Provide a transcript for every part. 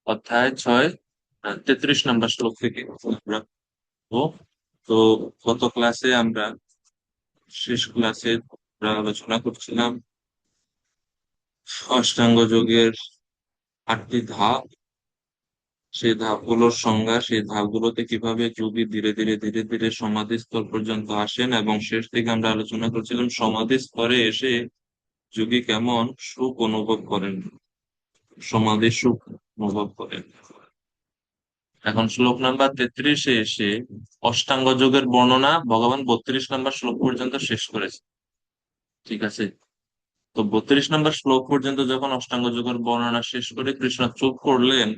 অধ্যায় 6, 33 নম্বর শ্লোক থেকে আমরা পড়বো। তো গত ক্লাসে আমরা শেষ ক্লাসে আমরা আলোচনা করছিলাম অষ্টাঙ্গ যোগের 8টি ধাপ, সেই ধাপগুলোর সংজ্ঞা, সেই ধাপগুলোতে কিভাবে যোগী ধীরে ধীরে ধীরে ধীরে সমাধি স্তর পর্যন্ত আসেন, এবং শেষ থেকে আমরা আলোচনা করছিলাম সমাধি স্তরে এসে যোগী কেমন সুখ অনুভব করেন, সমাধি সুখ অনুভব করেন। এখন শ্লোক নাম্বার 33-এ এসে অষ্টাঙ্গ যোগের বর্ণনা ভগবান 32 নম্বর শ্লোক পর্যন্ত শেষ করেছে। ঠিক আছে, তো 32 নম্বর শ্লোক পর্যন্ত যখন অষ্টাঙ্গ যোগের বর্ণনা শেষ করে কৃষ্ণ চুপ করলেন,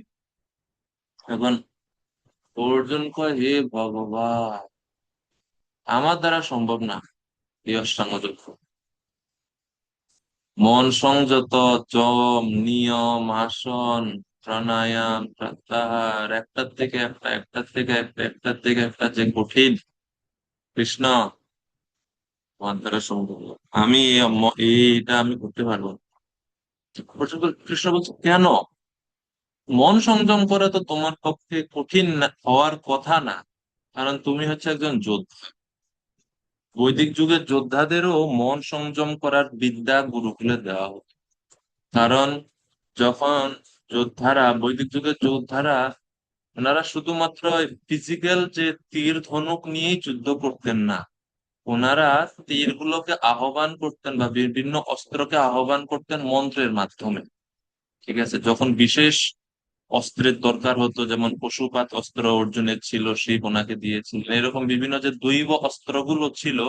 এখন অর্জুন কয়, হে ভগবান, আমার দ্বারা সম্ভব না এই অষ্টাঙ্গ যোগ। মন সংযত, যম, নিয়ম, আসন, প্রাণায়াম, প্রত্যাহার, একটার থেকে একটা, একটার থেকে একটা, একটার থেকে একটা যে কঠিন, কৃষ্ণ আমার দ্বারা সম্ভব না। আমি এইটা আমি করতে পারবো না। কৃষ্ণ বলছে, কেন? মন সংযম করা তো তোমার পক্ষে কঠিন হওয়ার কথা না, কারণ তুমি হচ্ছে একজন যোদ্ধা। বৈদিক যুগের যোদ্ধাদেরও মন সংযম করার বিদ্যা গুরুকুলে দেওয়া হতো। কারণ যখন বৈদিক যুগের যোদ্ধারা, ওনারা শুধুমাত্র ফিজিক্যাল যে তীর ধনুক নিয়েই যুদ্ধ করতেন না, ওনারা তীরগুলোকে আহ্বান করতেন বা বিভিন্ন অস্ত্রকে আহ্বান করতেন মন্ত্রের মাধ্যমে। ঠিক আছে, যখন বিশেষ অস্ত্রের দরকার হতো, যেমন পশুপাত অস্ত্র অর্জুনের ছিল, শিব ওনাকে দিয়েছিলেন, এরকম বিভিন্ন যে দৈব অস্ত্রগুলো ছিল,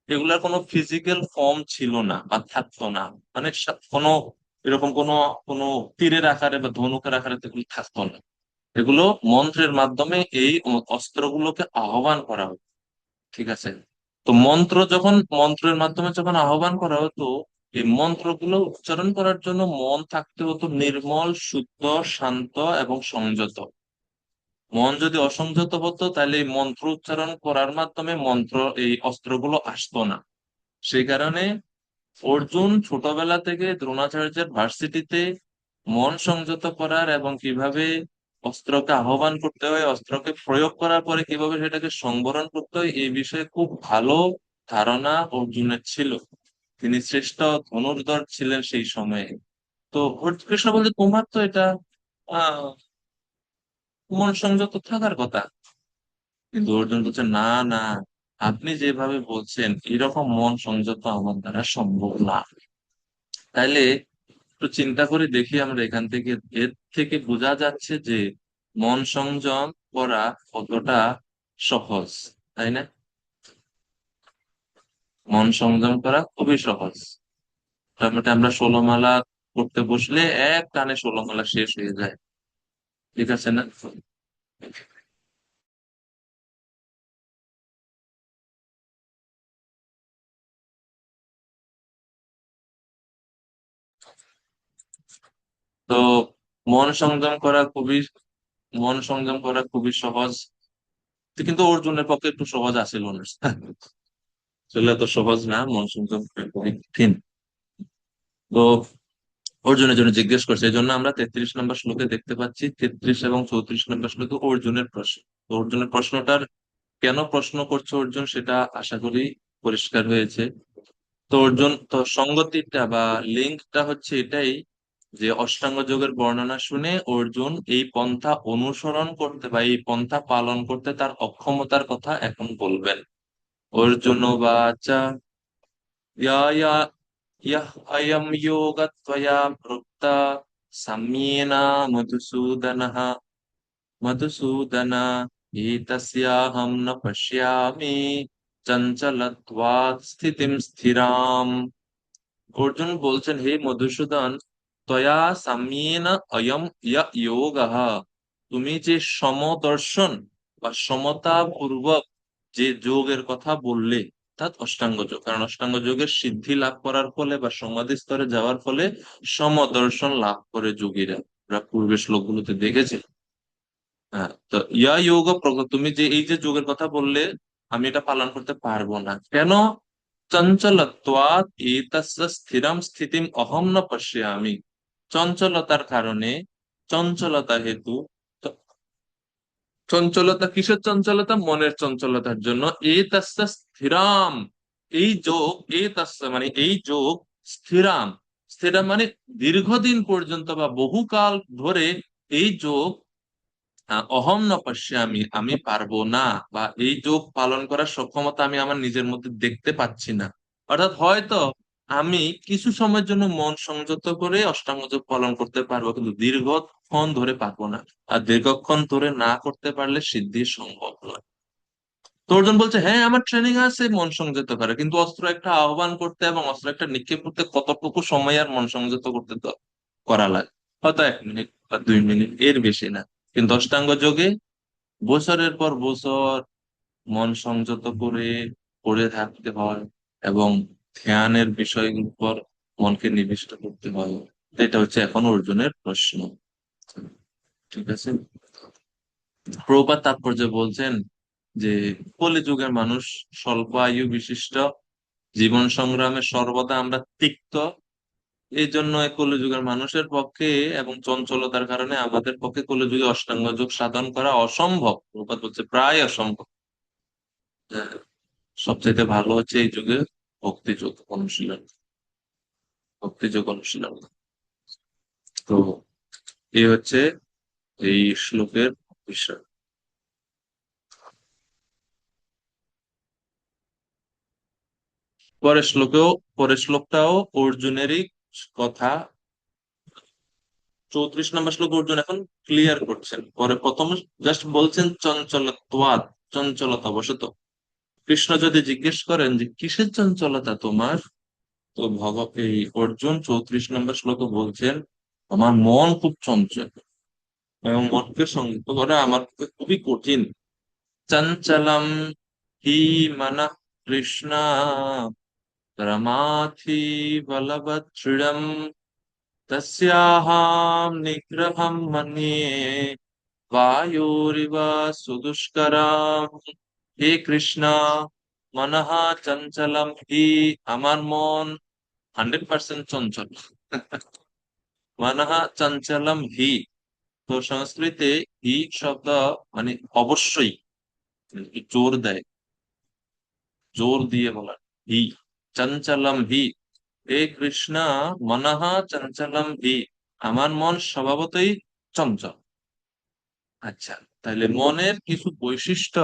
এগুলার কোনো ফিজিক্যাল ফর্ম ছিল না বা থাকতো না। মানে কোনো এরকম কোনো কোনো তীরের আকারে বা ধনুকের আকারে তো এগুলো থাকতো না। এগুলো মন্ত্রের মাধ্যমে এই অস্ত্রগুলোকে আহ্বান করা হতো। ঠিক আছে, তো মন্ত্রের মাধ্যমে যখন আহ্বান করা হতো, এই মন্ত্রগুলো উচ্চারণ করার জন্য মন থাকতে হতো নির্মল, শুদ্ধ, শান্ত এবং সংযত। মন যদি অসংযত হতো, তাহলে এই মন্ত্র উচ্চারণ করার মাধ্যমে এই অস্ত্রগুলো আসতো না। সেই কারণে অর্জুন ছোটবেলা থেকে দ্রোণাচার্যের ভার্সিটিতে মন সংযত করার এবং কিভাবে অস্ত্রকে আহ্বান করতে হয়, অস্ত্রকে প্রয়োগ করার পরে কিভাবে সেটাকে সংবরণ করতে হয়, এই বিষয়ে খুব ভালো ধারণা অর্জুনের ছিল। তিনি শ্রেষ্ঠ ধনুর্ধর ছিলেন সেই সময়ে। তো কৃষ্ণ বলতে, তোমার তো এটা আহ মন সংযত থাকার কথা। কিন্তু অর্জুন বলছে, না না, আপনি যেভাবে বলছেন এরকম মন সংযত আমার দ্বারা সম্ভব না। তাইলে একটু চিন্তা করে দেখি আমরা এখান থেকে, এর থেকে বোঝা যাচ্ছে যে মন সংযম করা কতটা সহজ, তাই না? মন সংযম করা খুবই সহজ। মোটামুটি আমরা 16 মালা করতে বসলে এক টানে 16 মালা শেষ হয়ে যায়। ঠিক আছে না? তো মন সংযম করা খুবই মন সংযম করা খুবই সহজ, কিন্তু অর্জুনের পক্ষে একটু সহজ আছিল না। আসলে তো সহজ না, মন সংযম করা খুবই কঠিন। তো অর্জুনের জন্য জিজ্ঞেস করছে, এই জন্য আমরা 33 নম্বর শ্লোকে দেখতে পাচ্ছি, 33 এবং 34 নম্বর শ্লোকে অর্জুনের প্রশ্ন। তো অর্জুনের প্রশ্নটার কেন প্রশ্ন করছে অর্জুন, সেটা আশা করি পরিষ্কার হয়েছে। তো অর্জুন তো সঙ্গতিটা বা লিঙ্কটা হচ্ছে এটাই, যে অষ্টাঙ্গ যোগের বর্ণনা শুনে অর্জুন এই পন্থা অনুসরণ করতে বা এই পন্থা পালন করতে তার অক্ষমতার কথা এখন বলবেন। অর্জুন বাচা, ইয়া ইয়া ইয়ঃ অয়ং যোগঃ ত্বয়া প্রুক্তঃ সাম্যেন মধুসূদনঃ, মধুসূদন এতস্যাহং ন পশ্যামি চঞ্চলত্বাৎ স্থিতিম স্থিরাম। অর্জুন বলছেন, হে মধুসূদন, ত্বয়া সাম্যেন অয়ং যোগঃ, তুমি যে সমদর্শন বা সমতা পূর্বক যে যোগের কথা বললে, অর্থাৎ অষ্টাঙ্গ যোগ, কারণ অষ্টাঙ্গ যোগের সিদ্ধি লাভ করার ফলে বা সমাধি স্তরে যাওয়ার ফলে সমদর্শন লাভ করে যোগীরা, আমরা পূর্বের শ্লোকগুলোতে দেখেছি। হ্যাঁ, তো তুমি যে এই যে যোগের কথা বললে, আমি এটা পালন করতে পারবো না। কেন? চঞ্চলত্বাৎ এতস্য স্থিরম স্থিতিম অহং ন পশ্যামি, চঞ্চলতার কারণে চঞ্চলতা হেতু। চ- চঞ্চলতা কিসের চঞ্চলতা? মনের চঞ্চলতার জন্য। এ তাস্যা স্থিরাম, এই যোগ, এ তাস্যা মানে এই যোগ, স্থিরাম, স্থিরাম মানে দীর্ঘদিন পর্যন্ত বা বহুকাল ধরে এই যোগ, অহম ন পশ্যামি, আমি পারবো না, বা এই যোগ পালন করার সক্ষমতা আমি আমার নিজের মধ্যে দেখতে পাচ্ছি না। অর্থাৎ হয়তো আমি কিছু সময়ের জন্য মন সংযত করে অষ্টাঙ্গ যোগ পালন করতে পারবো, কিন্তু দীর্ঘক্ষণ ধরে পারবো না। আর দীর্ঘক্ষণ ধরে না করতে পারলে সিদ্ধি সম্ভব নয়। তো অর্জুন বলছে, হ্যাঁ আমার ট্রেনিং আছে মন সংযত করে, কিন্তু অস্ত্র একটা আহ্বান করতে এবং অস্ত্র একটা নিক্ষেপ করতে কতটুকু সময় আর মন সংযত করতে তো করা লাগে? হয়তো 1 মিনিট বা 2 মিনিট, এর বেশি না। কিন্তু অষ্টাঙ্গ যোগে বছরের পর বছর মন সংযত করে পড়ে থাকতে হয়, এবং ধ্যানের বিষয়গুলোর উপর মনকে নিবিষ্ট করতে হয়। এটা হচ্ছে এখন অর্জুনের প্রশ্ন। ঠিক আছে। প্রভুপাদ তাৎপর্য বলছেন যে কলিযুগের মানুষ স্বল্প আয়ু বিশিষ্ট, জীবন সংগ্রামে সর্বদা আমরা তিক্ত। এই জন্য এই কলিযুগের মানুষের পক্ষে এবং চঞ্চলতার কারণে আমাদের পক্ষে কলিযুগে অষ্টাঙ্গ যোগ সাধন করা অসম্ভব। প্রভুপাদ বলছে প্রায় অসম্ভব। সবচেয়ে ভালো হচ্ছে এই যুগে ভক্তিযোগ অনুশীলন, ভক্তিযোগ অনুশীলন। তো এই হচ্ছে এই শ্লোকের বিষয়। পরের শ্লোকটাও অর্জুনেরই কথা। 34 নম্বর শ্লোক অর্জুন এখন ক্লিয়ার করছেন। পরে প্রথম জাস্ট বলছেন চঞ্চলত্বাৎ, চঞ্চলতা বশত। কৃষ্ণ যদি জিজ্ঞেস করেন যে কিসের চঞ্চলতা তোমার, তো এই অর্জুন 34 নম্বর শ্লোকে বলছেন, আমার মন খুব চঞ্চল এবং মনকে সংযত করা আমার পক্ষে খুবই কঠিন। চঞ্চলম হি মনঃ কৃষ্ণ রমাথি বলবৎ দৃঢ়ম, তস্যাহং নিগ্রহম মন্যে বায়ুরিব সুদুষ্করম। হে কৃষ্ণ, মনঃ চঞ্চলম হি, আমার মন 100% চঞ্চল। মনঃ চঞ্চলম হি, তো সংস্কৃতে হি শব্দ মানে অবশ্যই, একটু জোর দেয়, জোর দিয়ে বলা। হি চঞ্চলম হি, হে কৃষ্ণ, মনঃ চঞ্চলম হি, আমার মন স্বভাবতই চঞ্চল। আচ্ছা, তাহলে মনের কিছু বৈশিষ্ট্য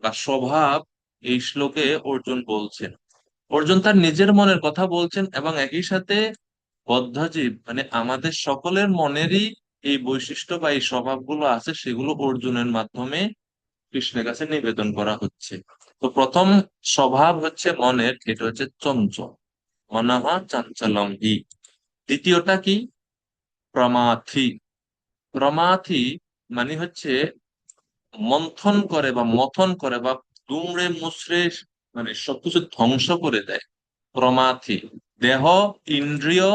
বা স্বভাব এই শ্লোকে অর্জুন বলছেন। অর্জুন তার নিজের মনের কথা বলছেন, এবং একই সাথে বদ্ধজীব মানে আমাদের সকলের মনেরই এই বৈশিষ্ট্য বা এই স্বভাবগুলো আছে, সেগুলো অর্জুনের মাধ্যমে কৃষ্ণের কাছে নিবেদন করা হচ্ছে। তো প্রথম স্বভাব হচ্ছে মনের, এটা হচ্ছে চঞ্চল, মনঃ চঞ্চলম হি। দ্বিতীয়টা কি? প্রমাথি। প্রমাথি মানে হচ্ছে মন্থন করে বা মথন করে বা দুমড়ে মুচড়ে, মানে সবকিছু ধ্বংস করে দেয়। প্রমাথি, দেহ ইন্দ্রিয়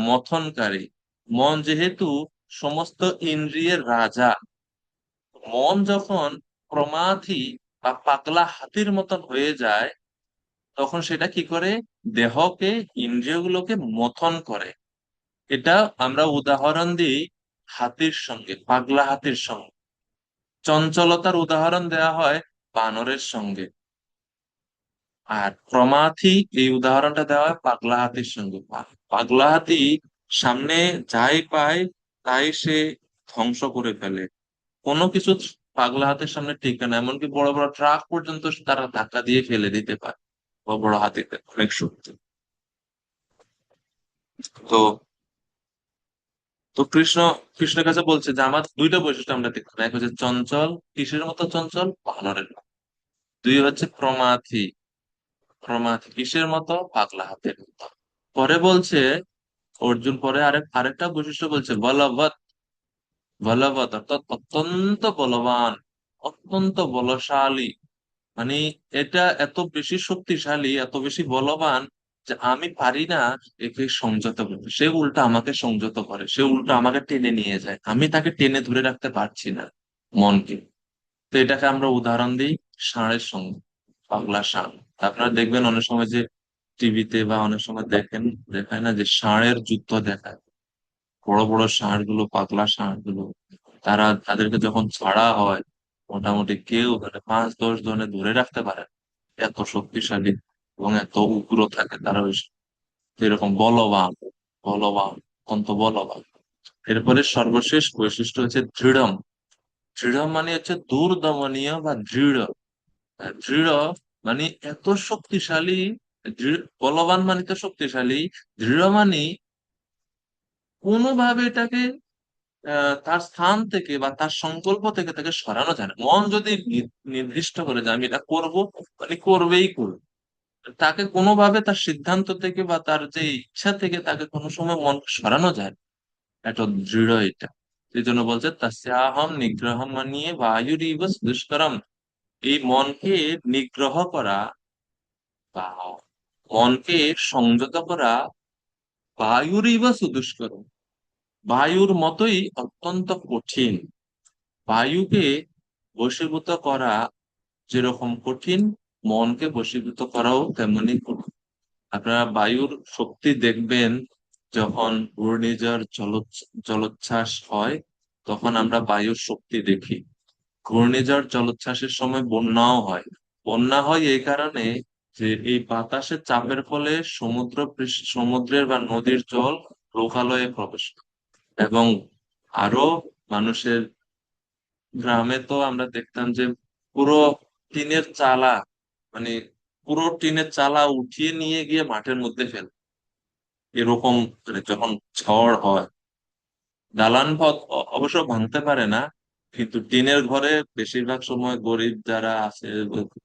মথনকারী। মন যেহেতু সমস্ত ইন্দ্রিয়ের রাজা, মন যখন প্রমাথি বা পাগলা হাতির মতন হয়ে যায়, তখন সেটা কি করে? দেহকে, ইন্দ্রিয়গুলোকে মথন করে। এটা আমরা উদাহরণ দিই হাতির সঙ্গে, পাগলা হাতির সঙ্গে। চঞ্চলতার উদাহরণ দেওয়া হয় বানরের সঙ্গে। আর প্রমাথি, এই উদাহরণটা দেওয়া হয় পাগলা হাতির সঙ্গে। পাগলা হাতি সামনে যাই পায় তাই সে ধ্বংস করে ফেলে। কোনো কিছু পাগলা হাতির সামনে টিকে না, এমনকি বড় বড় ট্রাক পর্যন্ত তারা ধাক্কা দিয়ে ফেলে দিতে পারে। বড় বড় হাতিতে অনেক শক্তি। তো তো কৃষ্ণের কাছে বলছে যে আমার দুইটা বৈশিষ্ট্য আমরা দেখতে পাই। এক হচ্ছে চঞ্চল, কিসের মতো চঞ্চল? বানরের মতো। দুই হচ্ছে প্রমাথি। প্রমাথি কিসের মতো? পাগলা হাতের মতো। পরে বলছে অর্জুন, পরে আরেকটা বৈশিষ্ট্য বলছে, বলবৎ। বলবৎ অর্থাৎ অত্যন্ত বলবান, অত্যন্ত বলশালী। মানে এটা এত বেশি শক্তিশালী, এত বেশি বলবান যে আমি পারি না একে সংযত করতে, সে উল্টা আমাকে সংযত করে, সে উল্টা আমাকে টেনে নিয়ে যায়, আমি তাকে টেনে ধরে রাখতে পারছি না মনকে। তো এটাকে আমরা উদাহরণ দিই ষাঁড়ের সঙ্গে, পাগলা ষাঁড়। আপনারা দেখবেন অনেক সময় যে টিভিতে বা অনেক সময় দেখেন, দেখায় না যে ষাঁড়ের যুদ্ধ দেখায়। বড় বড় ষাঁড় গুলো, পাতলা ষাঁড় গুলো, তাদেরকে যখন ছাড়া হয়, মোটামুটি কেউ মানে 5-10 জনে ধরে রাখতে পারে না। এত শক্তিশালী এবং এত উগ্র থাকে তারা, ওই এরকম বলবান, বলবান, অত্যন্ত বলবান। এরপরে সর্বশেষ বৈশিষ্ট্য হচ্ছে দৃঢ়ম। দৃঢ় মানে হচ্ছে দূরদমনীয় বা দৃঢ়। দৃঢ় মানে এত শক্তিশালী। বলবান মানে তো শক্তিশালী। দৃঢ় মানে কোনোভাবে এটাকে তার স্থান থেকে বা তার সংকল্প থেকে তাকে সরানো যায় না। মন যদি নির্দিষ্ট করে যে আমি এটা করব, মানে করবেই করবে। তাকে কোনোভাবে তার সিদ্ধান্ত থেকে বা তার যে ইচ্ছা থেকে তাকে কোনো সময় মন সরানো যায় না। এত দৃঢ় এটা। এই জন্য বলছে তাস্যাহম নিগ্রহম মানিয়ে বায়ুরিব দুষ্করম। এই মনকে নিগ্রহ করা বা মনকে সংযত করা বায়ুরিব সুদুষ্করম, বায়ুর মতোই অত্যন্ত কঠিন। বায়ুকে বশীভূত করা যেরকম কঠিন, মনকে বশীভূত করাও তেমনি কঠিন। আপনারা বায়ুর শক্তি দেখবেন, যখন ঘূর্ণিঝড় জলোচ্ছ্বাস হয়, তখন আমরা বায়ুর শক্তি দেখি। ঘূর্ণিঝড় জলোচ্ছ্বাসের সময় বন্যাও হয়। বন্যা হয় এই কারণে যে এই বাতাসের চাপের ফলে সমুদ্রের বা নদীর জল লোকালয়ে প্রবেশ করে। এবং আরো মানুষের গ্রামে তো আমরা দেখতাম যে পুরো টিনের চালা, মানে পুরো টিনের চালা উঠিয়ে নিয়ে গিয়ে মাঠের মধ্যে ফেলে, এরকম। মানে যখন ঝড় হয়, দালান পথ অবশ্য ভাঙতে পারে না, কিন্তু টিনের ঘরে বেশিরভাগ সময় গরিব যারা আছে,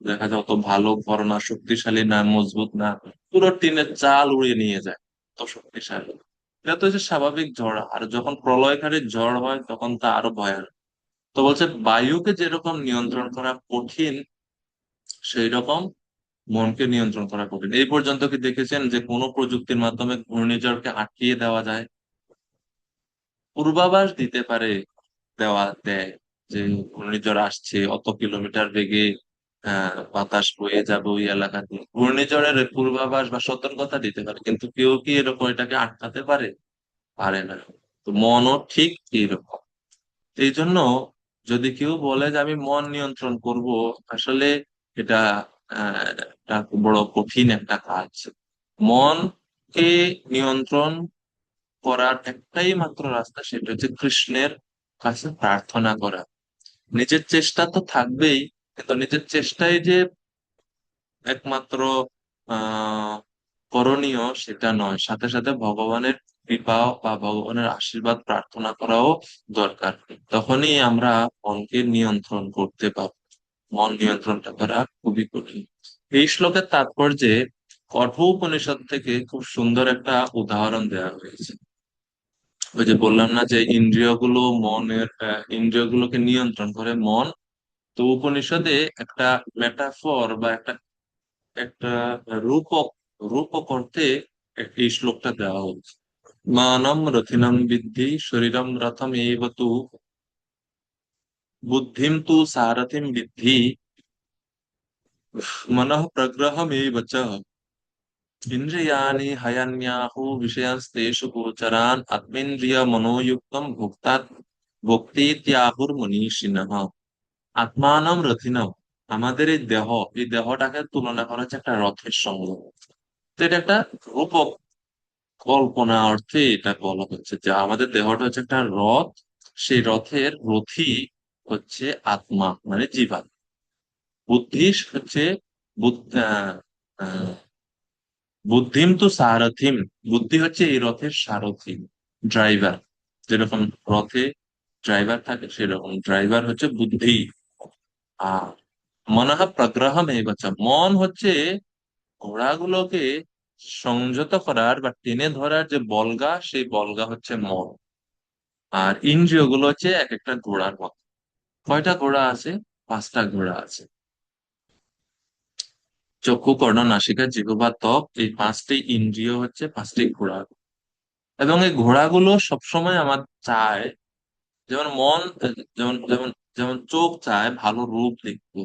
দেখা যায় অত ভালো ঘর না, শক্তিশালী না, মজবুত না, পুরো টিনের চাল উড়িয়ে নিয়ে যায়। তো শক্তিশালী। এটা তো হচ্ছে স্বাভাবিক ঝড়। আর যখন প্রলয়কারী ঝড় হয় তখন তা আরো ভয়ানক। তো বলছে বায়ুকে যেরকম নিয়ন্ত্রণ করা কঠিন, সেই রকম মনকে নিয়ন্ত্রণ করা কঠিন। এই পর্যন্ত কি দেখেছেন যে কোনো প্রযুক্তির মাধ্যমে ঘূর্ণিঝড়কে আটকিয়ে দেওয়া যায়? পূর্বাভাস দিতে পারে, দেয় যে ঘূর্ণিঝড় আসছে, অত কিলোমিটার বেগে বাতাস বয়ে যাবে ওই এলাকাতে, ঘূর্ণিঝড়ের পূর্বাভাস বা সতর্কতা দিতে পারে, কিন্তু কেউ কি এরকম এটাকে আটকাতে পারে? পারে না। তো মনও ঠিক এইরকম। এই জন্য যদি কেউ বলে যে আমি মন নিয়ন্ত্রণ করব, আসলে এটা একটা খুব বড় কঠিন একটা কাজ। মনকে নিয়ন্ত্রণ করার একটাই মাত্র রাস্তা, সেটা হচ্ছে কৃষ্ণের কাছে প্রার্থনা করা। নিজের চেষ্টা তো থাকবেই, কিন্তু নিজের চেষ্টাই যে একমাত্র আহ করণীয় সেটা নয়, সাথে সাথে ভগবানের কৃপা বা ভগবানের আশীর্বাদ প্রার্থনা করাও দরকার। তখনই আমরা মনকে নিয়ন্ত্রণ করতে পারবো। মন নিয়ন্ত্রণটা করা খুবই কঠিন। এই শ্লোকের তাৎপর্যে কঠোপনিষদ থেকে খুব সুন্দর একটা উদাহরণ দেওয়া হয়েছে। ওই যে বললাম না যে ইন্দ্রিয়গুলোকে নিয়ন্ত্রণ করে মন। তো উপনিষদে একটা মেটাফর বা একটা একটা রূপক রূপক অর্থে এই শ্লোকটা দেওয়া হচ্ছে। মানম রথিনম বিদ্ধি শরীরম রথম এব তু, বুদ্ধিম তু সারথিম বিদ্ধি, মনঃ প্রগ্রহমেব চ, ইন্দ্রিয়াণি হয়ন্যাহু বিষয়ান্তেষু গোচরান আত্মেন্দ্রিয় মনোযুক্তম ভোক্তেত্যাহুর মনীষিণঃ। আত্মানম রথিনম, আমাদের এই দেহটাকে তুলনা করা হচ্ছে একটা রথের সঙ্গে। তো এটা একটা রূপক কল্পনা অর্থে এটা বলা হচ্ছে যে আমাদের দেহটা হচ্ছে একটা রথ। সেই রথের রথী হচ্ছে আত্মা, মানে জীবাত্মা। বুদ্ধি হচ্ছে আহ, আহ, বুদ্ধিম তো সারথিম, বুদ্ধি হচ্ছে এই রথের সারথি, ড্রাইভার। যেরকম রথে ড্রাইভার থাকে, সেরকম ড্রাইভার হচ্ছে বুদ্ধি। আর মনঃ প্রগ্রহম এই বাচ্চা, মন হচ্ছে ঘোড়াগুলোকে সংযত করার বা টেনে ধরার যে বলগা, সেই বলগা হচ্ছে মন। আর ইন্দ্রিয়গুলো হচ্ছে এক একটা ঘোড়ার মতো। কয়টা ঘোড়া আছে? 5টা ঘোড়া আছে। চক্ষু, কর্ণ, নাসিকা, জিহ্বা, ত্বক, এই 5টি ইন্দ্রিয় হচ্ছে 5টি ঘোড়া। এবং এই ঘোড়াগুলো সবসময় আমার চায়, যেমন মন, যেমন যেমন যেমন চোখ চায় ভালো রূপ দেখতে,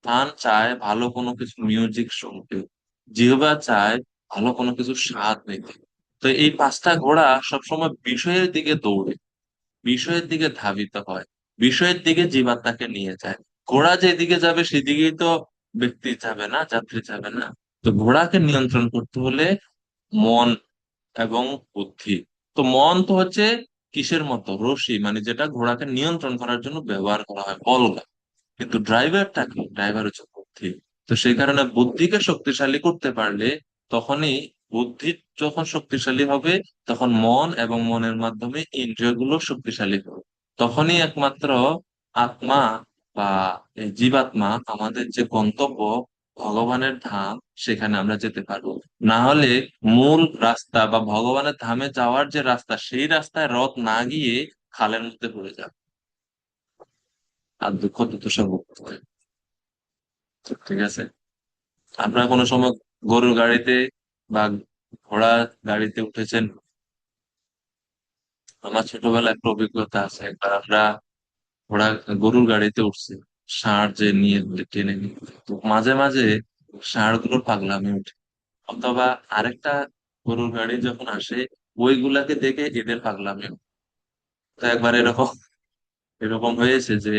কান চায় ভালো কোনো কিছু মিউজিক শুনতে, জিহ্বা চায় ভালো কোনো কিছু স্বাদ নিতে, তো এই পাঁচটা ঘোড়া সবসময় বিষয়ের দিকে দৌড়ে, বিষয়ের দিকে ধাবিত হয়, বিষয়ের দিকে জীবাত্মাকে নিয়ে যায়। ঘোড়া যেদিকে যাবে সেদিকেই তো ব্যক্তি যাবে না, যাত্রী যাবে না। তো ঘোড়াকে নিয়ন্ত্রণ করতে হলে মন এবং বুদ্ধি। তো মন তো হচ্ছে কিসের মতো রশি, মানে যেটা ঘোড়াকে নিয়ন্ত্রণ করার জন্য ব্যবহার করা হয়, বলগা। কিন্তু ড্রাইভারটা কি? ড্রাইভার হচ্ছে বুদ্ধি। তো সেই কারণে বুদ্ধিকে শক্তিশালী করতে পারলে তখনই, বুদ্ধি যখন শক্তিশালী হবে তখন মন এবং মনের মাধ্যমে ইন্দ্রিয়গুলো শক্তিশালী হবে। তখনই একমাত্র আত্মা বা এই জীবাত্মা, আমাদের যে গন্তব্য ভগবানের ধাম, সেখানে আমরা যেতে পারবো। না হলে মূল রাস্তা বা ভগবানের ধামে যাওয়ার যে রাস্তা, সেই রাস্তায় রথ না গিয়ে খালের মধ্যে পড়ে যাবে আর দুঃখ দুর্দশা ভোগ করতে হবে। ঠিক আছে? আপনারা কোনো সময় গরুর গাড়িতে বা ঘোড়া গাড়িতে উঠেছেন? আমার ছোটবেলায় একটা অভিজ্ঞতা আছে। একবার আমরা ঘোড়া গরুর গাড়িতে উঠছি, ষাঁড় যে নিয়ে টেনে নিয়ে, তো মাঝে মাঝে ষাঁড় গুলোর পাগলামি উঠে, অথবা আরেকটা গরুর গাড়ি যখন আসে ওইগুলাকে দেখে এদের পাগলামি উঠে। তো একবার এরকম এরকম হয়েছে যে,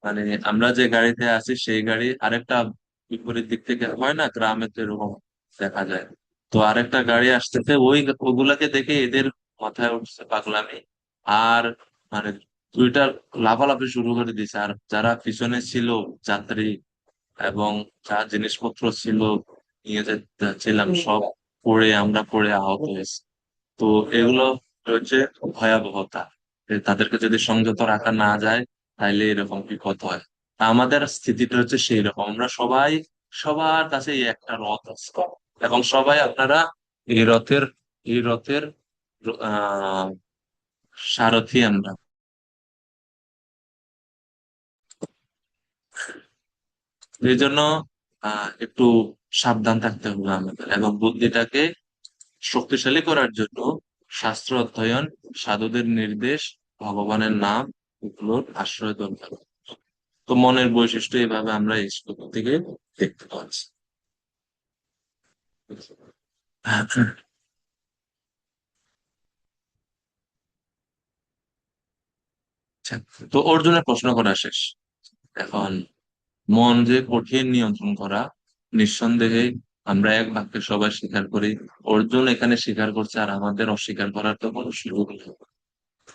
মানে আমরা যে গাড়িতে আছি সেই গাড়ি আরেকটা বিপরীত দিক থেকে, হয় না গ্রামে তো এরকম দেখা যায়, তো আরেকটা গাড়ি আসতেছে, ওগুলাকে দেখে এদের মাথায় উঠছে পাগলামি। আর মানে দুইটা লাফালাফি শুরু করে দিয়েছে, আর যারা পিছনে ছিল যাত্রী এবং যা জিনিসপত্র ছিল নিয়ে যাচ্ছিলাম সব পড়ে, আমরা পড়ে আহত হয়েছি। তো এগুলো হচ্ছে ভয়াবহতা। তাদেরকে যদি সংযত রাখা না যায় তাইলে এরকম বিপদ হয়। তা আমাদের স্থিতিটা হচ্ছে সেই রকম, আমরা সবাই, সবার কাছে এই একটা রথ আছে এবং সবাই আপনারা এই রথের, এই রথের আহ সারথি আমরা। এই জন্য একটু সাবধান থাকতে হবে আমাদের, এবং বুদ্ধিটাকে শক্তিশালী করার জন্য শাস্ত্র অধ্যয়ন, সাধুদের নির্দেশ, ভগবানের নাম, এগুলোর আশ্রয় দরকার। তো মনের বৈশিষ্ট্য এইভাবে আমরা এই শ্লোক থেকে দেখতে পাচ্ছি। আচ্ছা, তো অর্জুনের প্রশ্ন করা শেষ। এখন মন যে কঠিন নিয়ন্ত্রণ করা, নিঃসন্দেহে আমরা এক বাক্যে সবাই স্বীকার করি। অর্জুন এখানে স্বীকার করছে, আর আমাদের অস্বীকার করার তো কোনো সুযোগ নেই।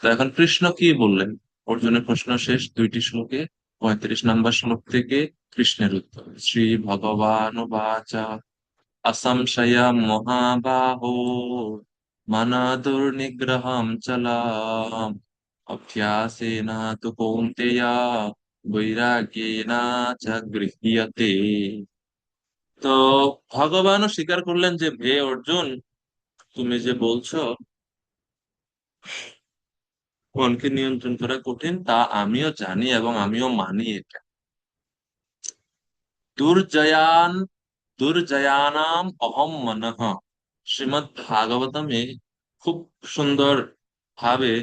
তো এখন কৃষ্ণ কি বললেন? অর্জুনের প্রশ্ন শেষ 2টি শ্লোকে। 35 নম্বর শ্লোক থেকে কৃষ্ণের উত্তর। শ্রী ভগবান বাচা असंशयं महाबाहो मन दुर्निग्रहं चलाम् अभ्यासेन तु कौन्तेय বৈরাগ্যেন চ গৃহ্যতে। তো ভগবানও স্বীকার করলেন যে, হে অর্জুন, তুমি যে বলছো মনকে নিয়ন্ত্রণ করা কঠিন, তা আমিও জানি এবং আমিও মানি এটা। দুর্জয়ান দুর্জয়ানাম অহম মনঃ, শ্রীমৎ ভাগবতমে খুব সুন্দর ভাবে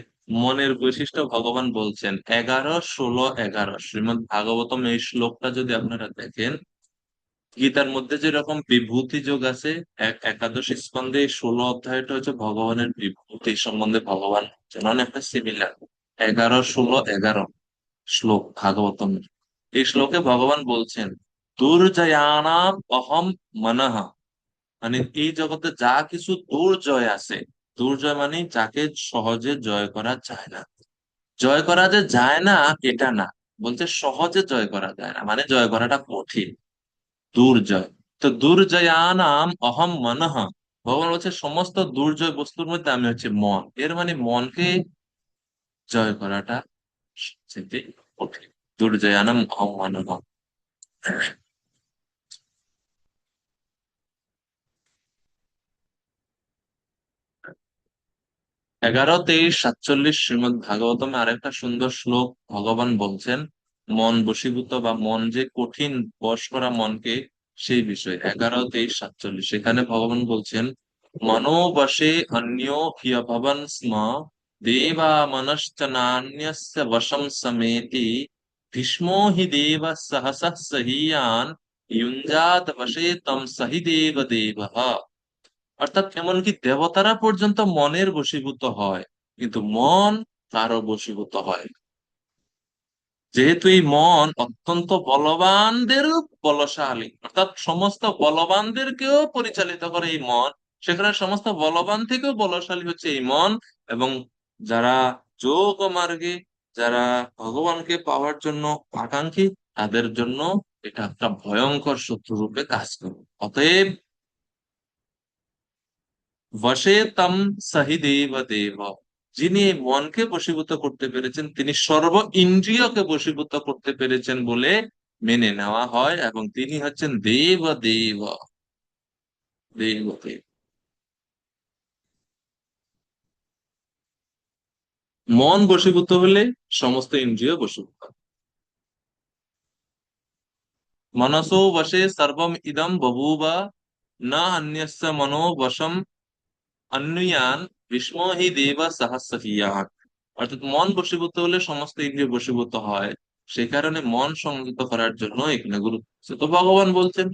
মনের বৈশিষ্ট্য ভগবান বলছেন। 11, 16, 11 শ্রীমৎ ভাগবতম এই শ্লোকটা যদি আপনারা দেখেন, গীতার মধ্যে যেরকম বিভূতি যোগ আছে, একাদশ স্কন্ধে এই 16 অধ্যায়টা হচ্ছে ভগবানের বিভূতি সম্বন্ধে ভগবান বলছেন, অনেকটা সিমিলার। 11, 16, 11 শ্লোক ভাগবতম। এই শ্লোকে ভগবান বলছেন দুর্জয়ানাম অহম মনঃ, মানে এই জগতে যা কিছু দুর্জয় আছে, দুর্জয় মানে যাকে সহজে জয় করা যায় না। জয় করা যে যায় না এটা না, বলছে সহজে জয় করা যায় না, মানে জয় করাটা কঠিন, দুর্জয়। তো দুর্জয়ানাম অহম মনঃ, ভগবান বলছে সমস্ত দুর্জয় বস্তুর মধ্যে আমি হচ্ছে মন, এর মানে মনকে জয় করাটা সবচেয়ে কঠিন। দুর্জয়ানাম অহম মনঃ। 11, 23, 47 শ্রীমদ্ ভাগবতমে আরেকটা সুন্দর শ্লোক ভগবান বলছেন মন বশীভূত বা মন যে কঠিন, বশ করা মনকে, সেই বিষয়ে 11, 23, 47 সেখানে ভগবান বলছেন মনোবশে অন্য হ্যভবন স্ম দেবা মনশ্চ নান্যস্য বশম সমেতি ভীষ্মো হি দেব সহসঃ সহীয়ান युञ्जात वशे तम सहि देव देवः। অর্থাৎ এমনকি দেবতারা পর্যন্ত মনের বশীভূত হয়, কিন্তু মন কারো বশীভূত হয় না। যেহেতু এই মন অত্যন্ত বলবানদেরও বলশালী, অর্থাৎ সমস্ত বলবানদেরকেও পরিচালিত করে এই মন, সেখানে সমস্ত বলবান থেকেও বলশালী হচ্ছে এই মন। এবং যারা যোগ মার্গে, যারা ভগবানকে পাওয়ার জন্য আকাঙ্ক্ষী, তাদের জন্য এটা একটা ভয়ঙ্কর শত্রু রূপে কাজ করে। অতএব বশে তম সহি দেব দেব, যিনি এই মনকে বশীভূত করতে পেরেছেন, তিনি সর্ব ইন্দ্রিয়কে বশীভূত করতে পেরেছেন বলে মেনে নেওয়া হয়, এবং তিনি হচ্ছেন দেব দেব, দেব দেব। মন বশীভূত হলে সমস্ত ইন্দ্রিয় বশীভূত। মনসো বশে সর্বম ইদম বভূবা, না অন্যস্য মনো বশম অন্যয়ান বিস্ম হি দেব সহস্রহিয়ান। অর্থাৎ মন বশীভূত হলে সমস্ত ইন্দ্রিয় বশীভূত হয়, সে কারণে মন সংযত করার জন্য এখানে গুরু তো ভগবান বলছেন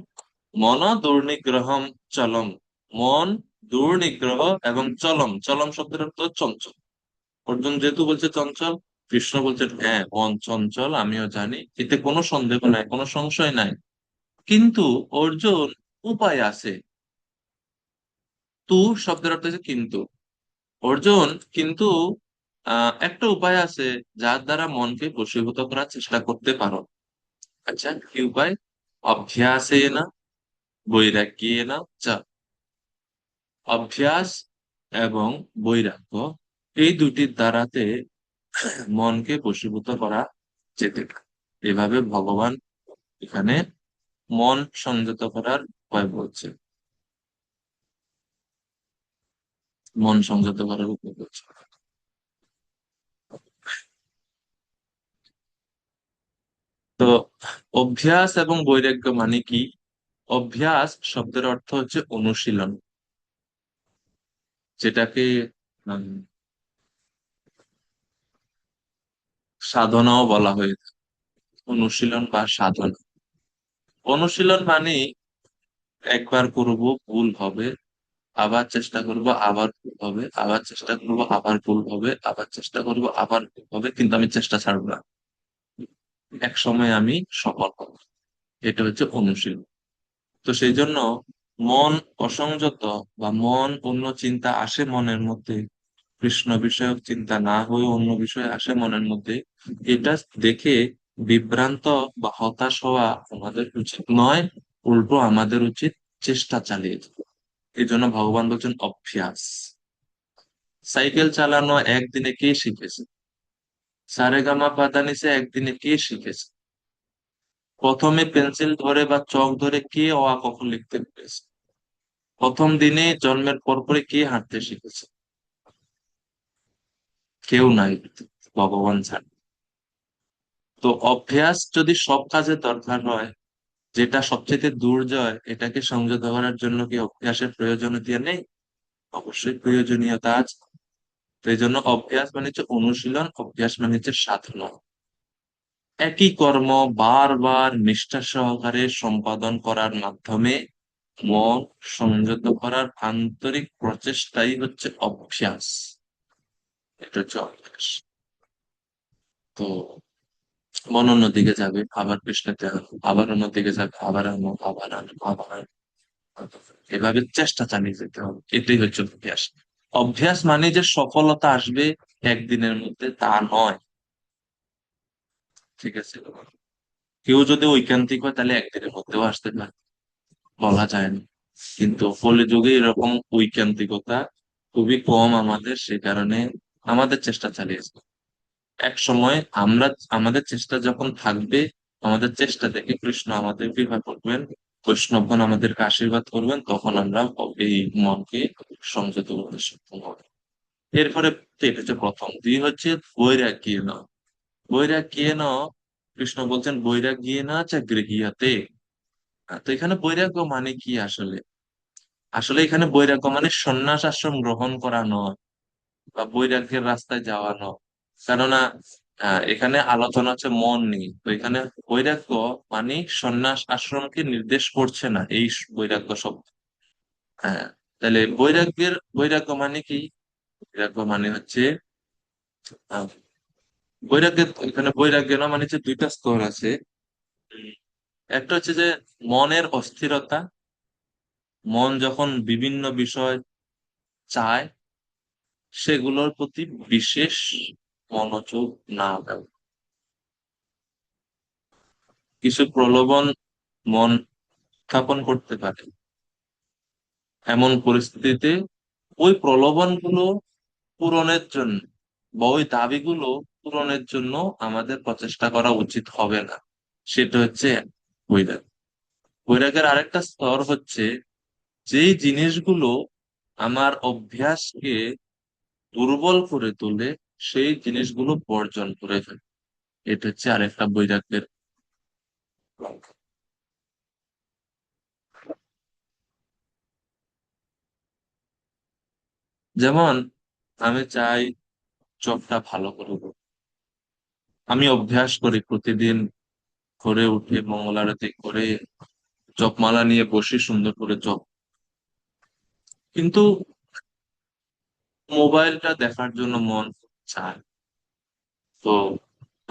মন দুর্নিগ্রহম চলম। মন দুর্নিগ্রহ এবং চলম, চলম শব্দের অর্থ চঞ্চল। অর্জুন যেহেতু বলছে চঞ্চল, কৃষ্ণ বলছেন হ্যাঁ মন চঞ্চল, আমিও জানি, এতে কোনো সন্দেহ নাই, কোনো সংশয় নাই। কিন্তু অর্জুন, উপায় আছে। তু শব্দের অর্থ হচ্ছে কিন্তু। অর্জুন, কিন্তু একটা উপায় আছে যার দ্বারা মনকে বশীভূত করার চেষ্টা করতে পারো। আচ্ছা, কি উপায়? অভ্যাসেন বৈরাগ্যেন চ। অভ্যাস এবং বৈরাগ্য, এই দুটির দ্বারাতে মনকে বশীভূত করা যেতে পারে। এভাবে ভগবান এখানে মন সংযত করার উপায় বলছে, মন সংযত করার উপায় বলছে। তো অভ্যাস এবং বৈরাগ্য মানে কি? অভ্যাস শব্দের অর্থ হচ্ছে অনুশীলন, যেটাকে উম, সাধনাও বলা হয়ে থাকে। অনুশীলন বা সাধনা, অনুশীলন মানে একবার করব ভুল হবে, আবার চেষ্টা করব, আবার ভুল হবে, আবার চেষ্টা করব, আবার ভুল হবে, আবার চেষ্টা করব, আবার ভুল হবে, কিন্তু আমি চেষ্টা ছাড়বো না। এক সময় আমি সফল হব। এটা হচ্ছে অনুশীলন। তো সেই জন্য মন অসংযত বা মন অন্য চিন্তা আসে মনের মধ্যে, কৃষ্ণ বিষয়ক চিন্তা না হয়ে অন্য বিষয় আসে মনের মধ্যে, এটা দেখে বিভ্রান্ত বা হতাশ হওয়া আমাদের উচিত নয়। উল্টো আমাদের উচিত চেষ্টা চালিয়ে যাওয়া। এই জন্য ভগবান বলছেন অভ্যাস। সাইকেল চালানো একদিনে কে শিখেছে? সারেগামা পাদানিসে একদিনে কে শিখেছে? প্রথমে পেন্সিল ধরে বা চক ধরে কে অ আ ক খ লিখতে পেরেছে? প্রথম দিনে জন্মের পরপরই কে হাঁটতে শিখেছে? কেউ নাই, ভগবান ছাড়া। তো অভ্যাস যদি সব কাজে দরকার হয়, যেটা সবচেয়ে দুর্জয়, এটাকে সংযত করার জন্য কি অভ্যাসের প্রয়োজনীয়তা নেই? অবশ্যই প্রয়োজনীয়তা আছে। তো এই জন্য অভ্যাস মানে হচ্ছে অনুশীলন, অভ্যাস মানে হচ্ছে সাধনা। একই কর্ম বারবার নিষ্ঠা সহকারে সম্পাদন করার মাধ্যমে মন সংযত করার আন্তরিক প্রচেষ্টাই হচ্ছে অভ্যাস। এটা হচ্ছে অভ্যাস। তো মন অন্যদিকে যাবে, আবার কৃষ্ণতে আনো, আবার অন্যদিকে যাবে, আবার আনো, আবার আনো, আবার আনো। এভাবে চেষ্টা চালিয়ে যেতে হবে, এটাই হচ্ছে অভ্যাস। অভ্যাস মানে যে সফলতা আসবে একদিনের মধ্যে তা নয়। ঠিক আছে, কেউ যদি ঐকান্তিক হয় তাহলে একদিনের মধ্যেও আসতে পারে, বলা যায় না। কিন্তু কলিযুগে এরকম ঐকান্তিকতা খুবই কম আমাদের, সে কারণে আমাদের চেষ্টা চালিয়ে যাবো। এক সময় আমরা, আমাদের চেষ্টা যখন থাকবে, আমাদের চেষ্টা দেখে কৃষ্ণ আমাদের কৃপা করবেন, বৈষ্ণবগণ আমাদেরকে আশীর্বাদ করবেন, তখন আমরা এই মনকে সংযত করতে সক্ষম হব। এরপরে তো এটা হচ্ছে প্রথম। দুই হচ্ছে বৈরাগ্য ন। বৈরাগ্য ন, কৃষ্ণ বলছেন বৈরাগ্য না চা গৃহীয়তে। তো এখানে বৈরাগ্য মানে কি আসলে? আসলে এখানে বৈরাগ্য মানে সন্ন্যাস আশ্রম গ্রহণ করা নয়, বা বৈরাগ্যের রাস্তায় যাওয়া নয়। কেননা এখানে আলোচনা হচ্ছে মন নিয়ে। তো এখানে বৈরাগ্য মানে সন্ন্যাস আশ্রমকে নির্দেশ করছে না এই বৈরাগ্য শব্দ। হ্যাঁ, তাহলে বৈরাগ্য মানে কি? বৈরাগ্য মানে হচ্ছে আহ, বৈরাগ্যের এখানে বৈরাগ্য না মানে হচ্ছে দুইটা স্তর আছে। উম, একটা হচ্ছে যে মনের অস্থিরতা, মন যখন বিভিন্ন বিষয় চায় সেগুলোর প্রতি বিশেষ মনোযোগ না দেওয়া। কিছু প্রলোভন মন উত্থাপন করতে পারে, এমন পরিস্থিতিতে ওই প্রলোভন গুলো পূরণের জন্য বা ওই দাবিগুলো পূরণের জন্য আমাদের প্রচেষ্টা করা উচিত হবে না। সেটা হচ্ছে বৈরাগ্য। বৈরাগ্যের আরেকটা স্তর হচ্ছে যেই জিনিসগুলো আমার অভ্যাসকে দুর্বল করে তোলে সেই জিনিসগুলো বর্জন করে ফেলে। এটা হচ্ছে আরেকটা বৈরাগ্যের লক্ষণ। যেমন আমি চাই চোখটা ভালো করে করব। আমি অভ্যাস করি প্রতিদিন করে উঠে মঙ্গল আরতি করে জপমালা নিয়ে বসে সুন্দর করে জপ। কিন্তু মোবাইলটা দেখার জন্য মন চায়, তো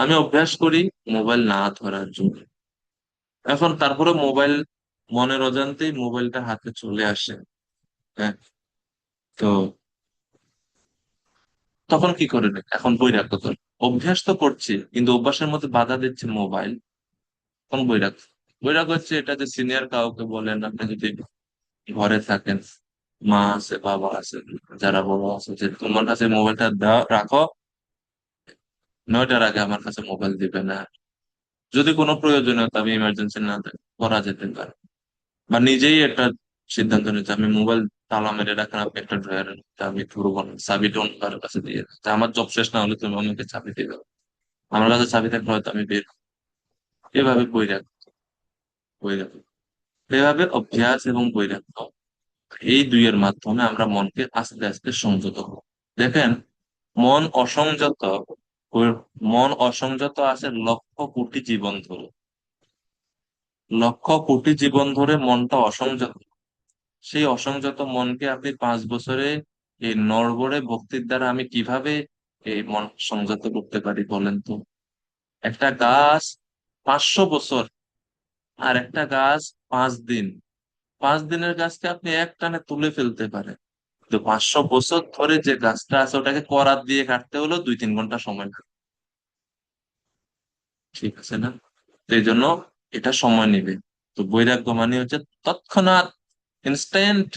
আমি অভ্যাস করি মোবাইল না ধরার জন্য। এখন তারপরে মোবাইল মনের অজান্তেই মোবাইলটা হাতে চলে আসে। হ্যাঁ, তো তখন কি করে নেয়? এখন বৈরাগ্য ধরে। অভ্যাস তো করছি কিন্তু অভ্যাসের মধ্যে বাধা দিচ্ছে মোবাইল। কোন বৈরাগ্য? বৈরাগ্য হচ্ছে এটা যে সিনিয়র কাউকে বলেন, আপনি যদি ঘরে থাকেন, মা আছে বাবা আছে যারা বড় আছে, যে তোমার কাছে মোবাইলটা রাখো, 9টার আগে আমার কাছে মোবাইল দিবে না। যদি কোনো প্রয়োজনীয়তা আমি ইমার্জেন্সি না করা যেতে পারে, বা নিজেই একটা সিদ্ধান্ত নিচ্ছে আমি মোবাইল তালা মেরে রাখেন, আপনি একটা ড্রয়ারের আমি ধরবো না, চাবিটা অন্য কারোর কাছে দিয়ে দাও। তা আমার জব শেষ না হলে তুমি আমাকে চাবি দিয়ে দাও, আমার কাছে চাবি থাকলে হয়তো আমি বের হবো। এভাবে বৈরাগ্য এভাবে অভ্যাস এবং বৈরাগ্য, এই দুইয়ের মাধ্যমে আমরা মনকে আস্তে আস্তে সংযত করব। দেখেন, মন অসংযত মন অসংযত আছে লক্ষ কোটি জীবন ধরে। লক্ষ কোটি জীবন ধরে মনটা অসংযত। সেই অসংযত মনকে আপনি 5 বছরে এই নড়বড়ে ভক্তির দ্বারা আমি কিভাবে এই মন সংযত করতে পারি বলেন তো? একটা গাছ 500 বছর, আর একটা গাছ 5 দিন। 5 দিনের গাছকে আপনি এক টানে তুলে ফেলতে পারেন, তো 500 বছর ধরে যে গাছটা আছে ওটাকে করাত দিয়ে কাটতে হলো 2-3 ঘন্টা সময় লাগে। ঠিক আছে না? তো এই জন্য এটা সময় নেবে। তো বৈরাগ্য মানে হচ্ছে তৎক্ষণাৎ ইনস্ট্যান্ট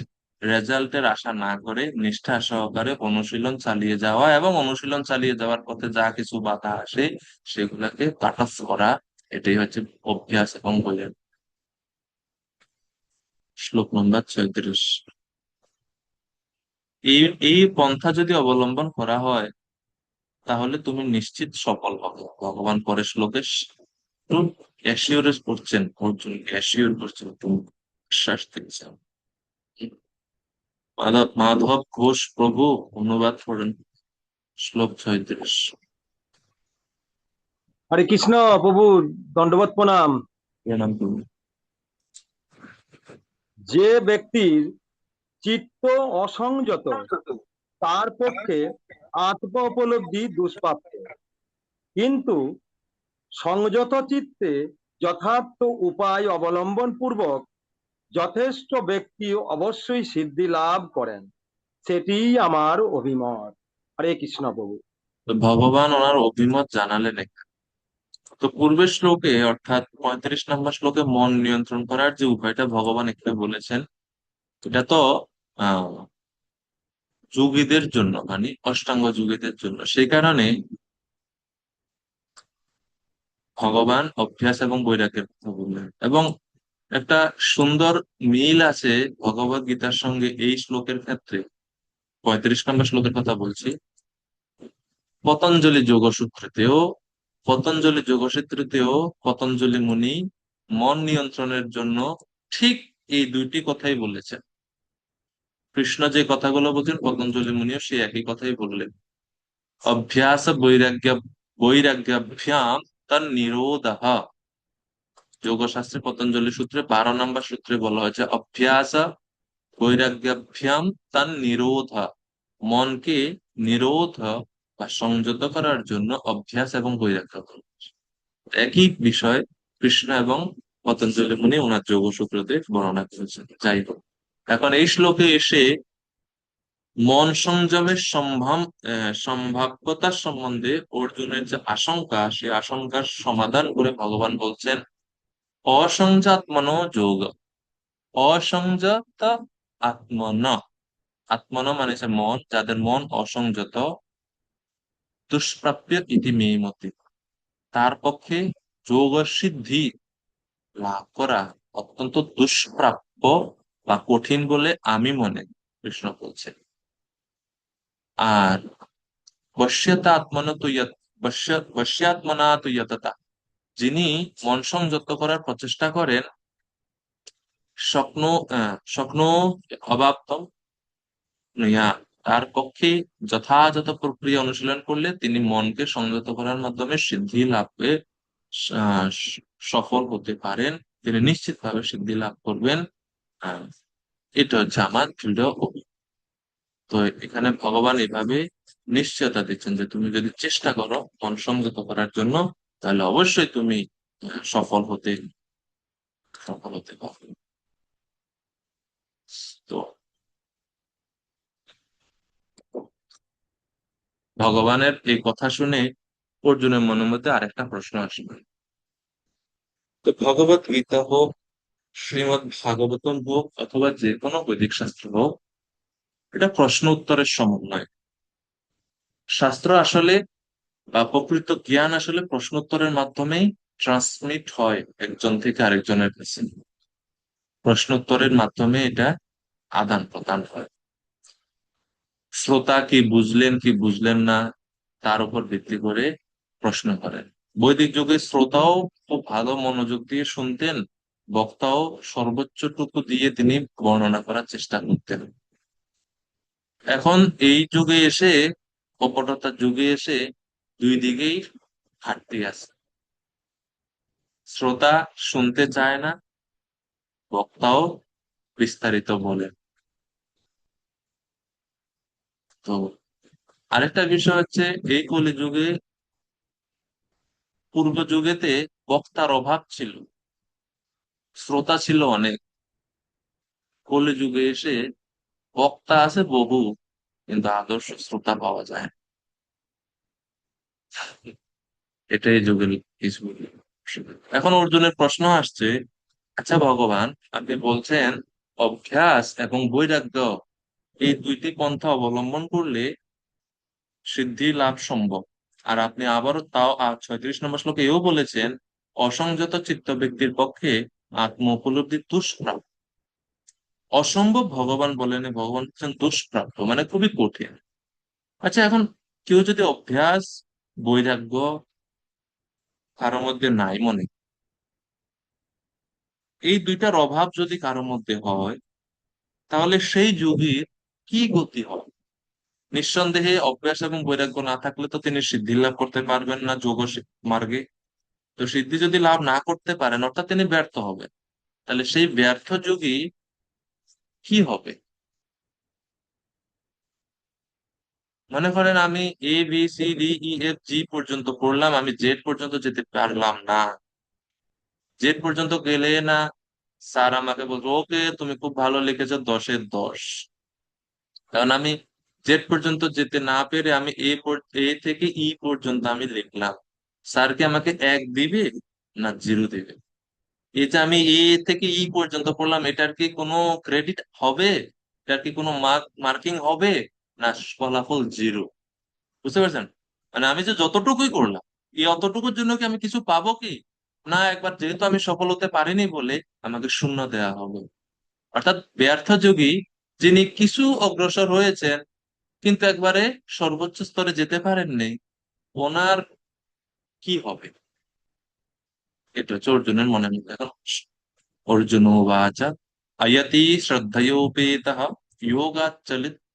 রেজাল্টের আশা না করে নিষ্ঠা সহকারে অনুশীলন চালিয়ে যাওয়া, এবং অনুশীলন চালিয়ে যাওয়ার পথে যা কিছু বাধা আসে সেগুলাকে কাট অফ করা। এটাই হচ্ছে অভ্যাস এবং বৈরাগ্য। শ্লোক নম্বর 36। এই এই পন্থা যদি অবলম্বন করা হয় তাহলে তুমি নিশ্চিত সফল হবে। ভগবান পরের শ্লোকে অ্যাসিওরেন্স করছেন, অর্জুন অ্যাসিওর করছেন, তুমি শ্বাস দেখছেন। মাধব মাধব ঘোষ প্রভু অনুবাদ করেন শ্লোক 36। হরে কৃষ্ণ প্রভু, দণ্ডবত প্রণাম। প্রণাম করুন। যে ব্যক্তির চিত্ত অসংযত তার পক্ষে আত্ম উপলব্ধি দুষ্প্রাপ্য, কিন্তু সংযত চিত্তে যথার্থ উপায় অবলম্বন পূর্বক যথেষ্ট ব্যক্তি অবশ্যই সিদ্ধি লাভ করেন, সেটি আমার অভিমত। হরে কৃষ্ণ প্রভু। তো ভগবান ওনার অভিমত জানালেন এখানে। তো পূর্বের শ্লোকে অর্থাৎ 35 নম্বর শ্লোকে মন নিয়ন্ত্রণ করার যে উপায়টা ভগবান এখানে বলেছেন, এটা তো আহ যোগীদের জন্য, মানে অষ্টাঙ্গ যোগীদের জন্য। সেই কারণে ভগবান অভ্যাস এবং বৈরাগ্যের কথা বললেন, এবং একটা সুন্দর মিল আছে ভগবত গীতার সঙ্গে এই শ্লোকের ক্ষেত্রে। 35 নম্বর শ্লোকের কথা বলছি। পতঞ্জলি যোগসূত্রেতেও পতঞ্জলি যোগসূত্রেতেও পতঞ্জলি মুনি মন নিয়ন্ত্রণের জন্য ঠিক এই দুইটি কথাই বলেছেন। কৃষ্ণ যে কথাগুলো বলছেন পতঞ্জলি মুনিও সেই একই কথাই বললেন। অভ্যাস বৈরাগ্যাভ্যাম তার নিরোধः। যোগশাস্ত্রে পতঞ্জলি সূত্রে 12 নম্বর সূত্রে বলা হয়েছে অভ্যাস বৈরাগ্যাভ্যাম তার নিরোধ, মনকে নিরোধ বা সংযত করার জন্য অভ্যাস এবং বৈরাগ্য করো। একই বিষয় কৃষ্ণ এবং পতঞ্জলি মুনি ওনার যোগসূত্রতে বর্ণনা করেছেন। যাই হোক, এখন এই শ্লোকে এসে মন সংযমের সম্ভাব্যতা সম্বন্ধে অর্জুনের যে আশঙ্কা, সেই আশঙ্কার সমাধান করে ভগবান বলছেন অসংজাত্মনো যোগ, অসংযত আত্মন, আত্মন মানে হচ্ছে মন, যাদের মন অসংযত, দুষ্প্রাপ্য ইতি মে মতে, তার পক্ষে যোগ সিদ্ধি লাভ করা অত্যন্ত দুষ্প্রাপ্য বা কঠিন বলে আমি মনে, কৃষ্ণ বলছেন। আর বশ্যতা আত্মন তুইয়ত, বশ্যাত্মনা তুইয়ততা, যিনি মন সংযত করার প্রচেষ্টা করেন, স্বপ্ন স্বপ্ন অবাপ্তম নইয়া, তার পক্ষে যথাযথ প্রক্রিয়া অনুশীলন করলে তিনি মনকে সংযত করার মাধ্যমে সিদ্ধি লাভে আহ, সফল হতে পারেন, তিনি নিশ্চিতভাবে সিদ্ধি লাভ করবেন। আহ, এটা হচ্ছে আমার দৃঢ় অভিমত। তো এখানে ভগবান এভাবে নিশ্চয়তা দিচ্ছেন যে তুমি যদি চেষ্টা করো মন সংযত করার জন্য, তাহলে অবশ্যই তুমি সফল হতে সফল হতে পারবে। তো ভগবানের এই কথা শুনে অর্জুনের মনের মধ্যে আরেকটা প্রশ্ন আসবে। তো ভগবত গীতা হোক, শ্রীমৎ ভাগবতম হোক, অথবা যে কোনো বৈদিক শাস্ত্র হোক, এটা প্রশ্ন উত্তরের সমন্বয়। শাস্ত্র আসলে বা প্রকৃত জ্ঞান আসলে প্রশ্ন উত্তরের মাধ্যমেই ট্রান্সমিট হয় একজন থেকে আরেকজনের কাছে। প্রশ্ন উত্তরের মাধ্যমে এটা আদান প্রদান হয়। শ্রোতা কি বুঝলেন কি বুঝলেন না, তার উপর ভিত্তি করে প্রশ্ন করেন। বৈদিক যুগে শ্রোতাও খুব ভালো মনোযোগ দিয়ে শুনতেন, বক্তাও সর্বোচ্চটুকু দিয়ে তিনি বর্ণনা করার চেষ্টা করতেন। এখন এই যুগে এসে, কপটতার যুগে এসে দুই দিকেই ঘাটতি আছে। শ্রোতা শুনতে চায় না, বক্তাও বিস্তারিত বলেন। তো আরেকটা বিষয় হচ্ছে, এই কলিযুগে, পূর্ব যুগেতে বক্তার অভাব ছিল, শ্রোতা ছিল অনেক। কলিযুগে এসে বক্তা আছে বহু, কিন্তু আদর্শ শ্রোতা পাওয়া যায় না। এটাই যুগের কিছু। এখন অর্জুনের প্রশ্ন আসছে, আচ্ছা ভগবান, আপনি বলছেন অভ্যাস এবং বৈরাগ্য এই দুইটি পন্থা অবলম্বন করলে সিদ্ধি লাভ সম্ভব। আর আপনি আবারও তাও 36 নম্বর শ্লোকে এও বলেছেন অসংযত চিত্ত ব্যক্তির পক্ষে আত্ম উপলব্ধি দুষ্প্রাপ্য। অসম্ভব ভগবান বলেন, ভগবান বলছেন দুষ্প্রাপ্য মানে খুবই কঠিন। আচ্ছা, এখন কেউ যদি অভ্যাস বৈরাগ্য কারোর মধ্যে নাই মনে, এই দুইটার অভাব যদি কারোর মধ্যে হয়, তাহলে সেই যুগের কি গতি হয়? নিঃসন্দেহে অভ্যাস এবং বৈরাগ্য না থাকলে তো তিনি সিদ্ধি লাভ করতে পারবেন না যোগ মার্গে। তো সিদ্ধি যদি লাভ না করতে পারেন, অর্থাৎ তিনি ব্যর্থ হবেন। তাহলে সেই ব্যর্থ যোগী কি হবে? মনে করেন আমি ABCDEFG পর্যন্ত পড়লাম, আমি জেড পর্যন্ত যেতে পারলাম না। জেড পর্যন্ত গেলে না স্যার আমাকে বলবো ওকে তুমি খুব ভালো লিখেছো, 10-এর 10। কারণ আমি জেড পর্যন্ত যেতে না পেরে আমি এ থেকে ই পর্যন্ত আমি লিখলাম, স্যার কি আমাকে 1 দিবে না 0 দিবে? এই যে আমি এ থেকে ই পর্যন্ত পড়লাম, এটার কি কোনো ক্রেডিট হবে? এটার কি কোনো মার্কিং হবে? না ফলাফল 0? বুঝতে পারছেন? মানে আমি যে যতটুকুই করলাম, এই অতটুকুর জন্য কি আমি কিছু পাবো কি? না, একবার যেহেতু আমি সফল হতে পারিনি বলে আমাকে শূন্য দেয়া হবে। অর্থাৎ ব্যর্থ যোগী, যিনি কিছু অগ্রসর হয়েছেন কিন্তু একবারে সর্বোচ্চ স্তরে যেতে পারেননি, ওনার কি হবে? এটা হচ্ছে অর্জুনের মনের মধ্যে এখন প্রশ্ন। অর্জুন উবাচ অয়তি শ্রদ্ধয়োপেতঃ যোগাৎ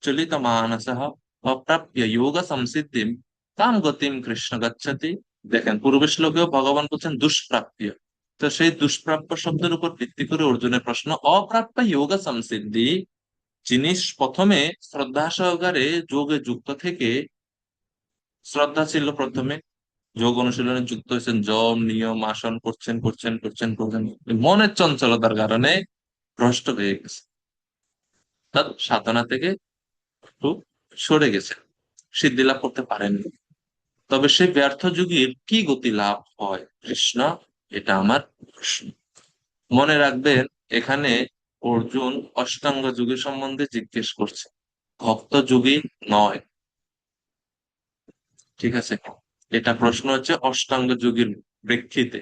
চলিত মানসঃ অপ্রাপ্য যোগ সংসিদ্ধিম তাম গতিম কৃষ্ণ গচ্ছতি। দেখেন, পূর্বের শ্লোকেও ভগবান বলছেন দুষ্প্রাপ্য। তো সেই দুষ্প্রাপ্য শব্দের উপর ভিত্তি করে অর্জুনের প্রশ্ন, অপ্রাপ্য যোগ সংসিদ্ধি যিনি প্রথমে শ্রদ্ধা সহকারে যোগে যুক্ত থেকে, শ্রদ্ধা ছিল প্রথমে, যোগ অনুশীলনে যুক্ত হয়েছেন, যম নিয়ম আসন করছেন করছেন করছেন করছেন, মনের চঞ্চলতার কারণে ভ্রষ্ট হয়ে গেছে, তার সাধনা থেকে একটু সরে গেছে, সিদ্ধি লাভ করতে পারেননি। তবে সেই ব্যর্থ যুগীর কি গতি লাভ হয় কৃষ্ণ, এটা আমার প্রশ্ন। মনে রাখবেন, এখানে অর্জুন অষ্টাঙ্গ যুগের সম্বন্ধে জিজ্ঞেস করছে, ভক্ত যুগী নয়। ঠিক আছে, এটা প্রশ্ন হচ্ছে অষ্টাঙ্গ যুগের প্রেক্ষিতে,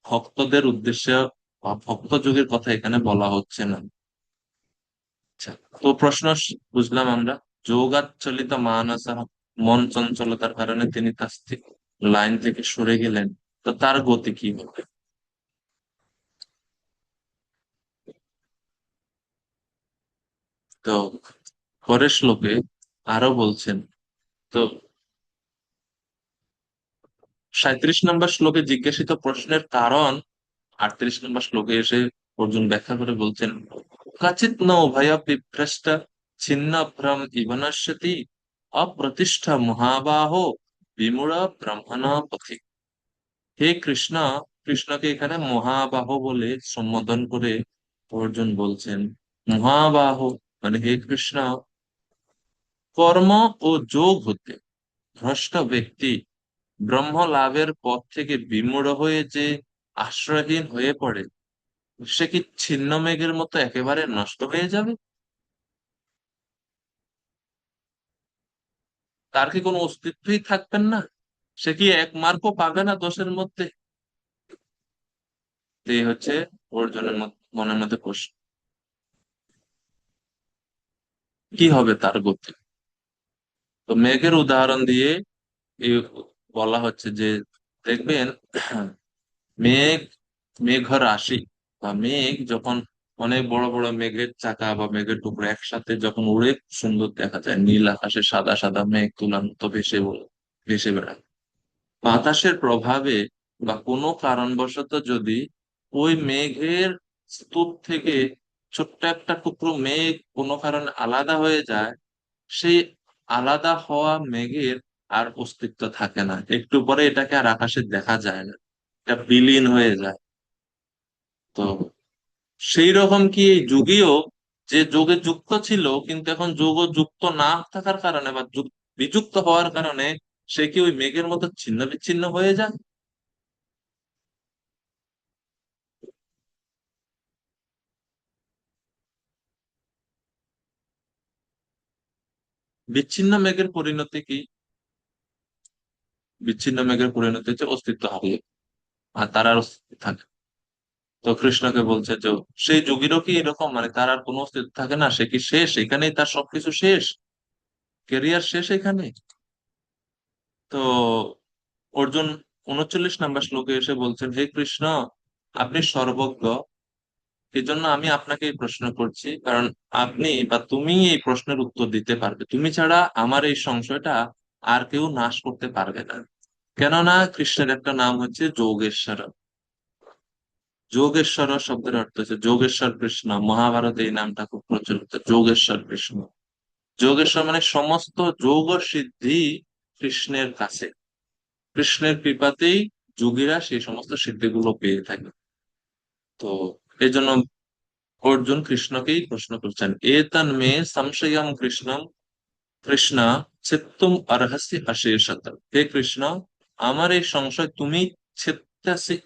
ভক্তদের উদ্দেশ্যে বা ভক্ত যুগের কথা এখানে বলা হচ্ছে না। আচ্ছা, তো প্রশ্ন বুঝলাম আমরা। যোগাচ্ছলিত মানস, মন চঞ্চলতার কারণে তিনি তার লাইন থেকে সরে গেলেন, তো তার গতি কি হবে? তো পরের শ্লোকে আরো বলছেন, তো 37 নম্বর শ্লোকে জিজ্ঞাসিত প্রশ্নের কারণ 38 নম্বর শ্লোকে এসে অর্জুন ব্যাখ্যা করে বলছেন, কাচিৎ ন উভয় বিভ্রষ্ট ছিন্ন ভ্রম ইব নশ্যতি অপ্রতিষ্ঠা মহাবাহো বিমূঢ় ব্রহ্মণ পথি। হে কৃষ্ণ, কৃষ্ণকে এখানে মহাবাহ বলে সম্বোধন করে অর্জুন বলছেন, মহাবাহ মানে হে কৃষ্ণ, কর্ম ও যোগ হতে ভ্রষ্ট ব্যক্তি ব্রহ্ম লাভের পথ থেকে বিমূঢ় হয়ে যে আশ্রয়হীন হয়ে পড়ে, সে কি ছিন্ন মেঘের মতো একেবারে নষ্ট হয়ে যাবে? তার কি কোনো অস্তিত্বই থাকবেন না? সে কি এক মার্কও পাবে না 10-এর মধ্যে? এই হচ্ছে অর্জুনের মনের মধ্যে প্রশ্ন, কি হবে তার গতি? তো মেঘের উদাহরণ দিয়ে এই বলা হচ্ছে যে, দেখবেন মেঘ, মেঘ রাশি বা মেঘ যখন অনেক বড় বড় মেঘের চাকা বা মেঘের টুকরো একসাথে যখন উড়ে, খুব সুন্দর দেখা যায়, নীল আকাশে সাদা সাদা মেঘ তুলার মতো ভেসে বেড়ায়। বাতাসের প্রভাবে বা কোনো কারণবশত যদি ওই মেঘের স্তূপ থেকে ছোট্ট একটা টুকরো মেঘ কোনো কারণে আলাদা হয়ে যায়, সেই আলাদা হওয়া মেঘের আর অস্তিত্ব থাকে না, একটু পরে এটাকে আর আকাশে দেখা যায় না, এটা বিলীন হয়ে যায়। তো সেই রকম কি এই যুগীয়, যে যোগে যুক্ত ছিল কিন্তু এখন যোগ যুক্ত না থাকার কারণে বা বিযুক্ত হওয়ার কারণে সে কি ওই মেঘের মতো ছিন্ন বিচ্ছিন্ন হয়ে যায়? বিচ্ছিন্ন মেঘের পরিণতি কি? বিচ্ছিন্ন মেঘের পরিণতি হচ্ছে অস্তিত্ব হারিয়ে, আর তার আর অস্তিত্ব থাকে না। তো কৃষ্ণকে বলছে যে সেই যোগীরও কি এরকম, মানে তার আর কোনো অস্তিত্ব থাকে না, সে কি শেষ, এখানেই তার সবকিছু শেষ, কেরিয়ার শেষ এখানে? তো অর্জুন 39 নম্বর শ্লোকে এসে বলছেন, হে কৃষ্ণ, আপনি সর্বজ্ঞ, এই জন্য আমি আপনাকে এই প্রশ্ন করছি, কারণ আপনি বা তুমি এই প্রশ্নের উত্তর দিতে পারবে, তুমি ছাড়া আমার এই সংশয়টা আর কেউ নাশ করতে পারবে না। কেননা কৃষ্ণের একটা নাম হচ্ছে যোগেশ্বর। যোগেশ্বর শব্দের অর্থ হচ্ছে যোগেশ্বর কৃষ্ণ, মহাভারতে এই নামটা খুব প্রচলিত, যোগেশ্বর কৃষ্ণ। যোগেশ্বর মানে সমস্ত যোগ সিদ্ধি কৃষ্ণের কাছে, কৃষ্ণের কৃপাতেই যোগীরা সেই সমস্ত সিদ্ধিগুলো পেয়ে থাকে। তো এই জন্য অর্জুন কৃষ্ণকেই প্রশ্ন করছেন, এতন মে সংশয়ম কৃষ্ণম কৃষ্ণ ছেত্তুম অর্হসি অশেষত। হে কৃষ্ণ, আমার এই সংশয় তুমি ছেত্তাসি,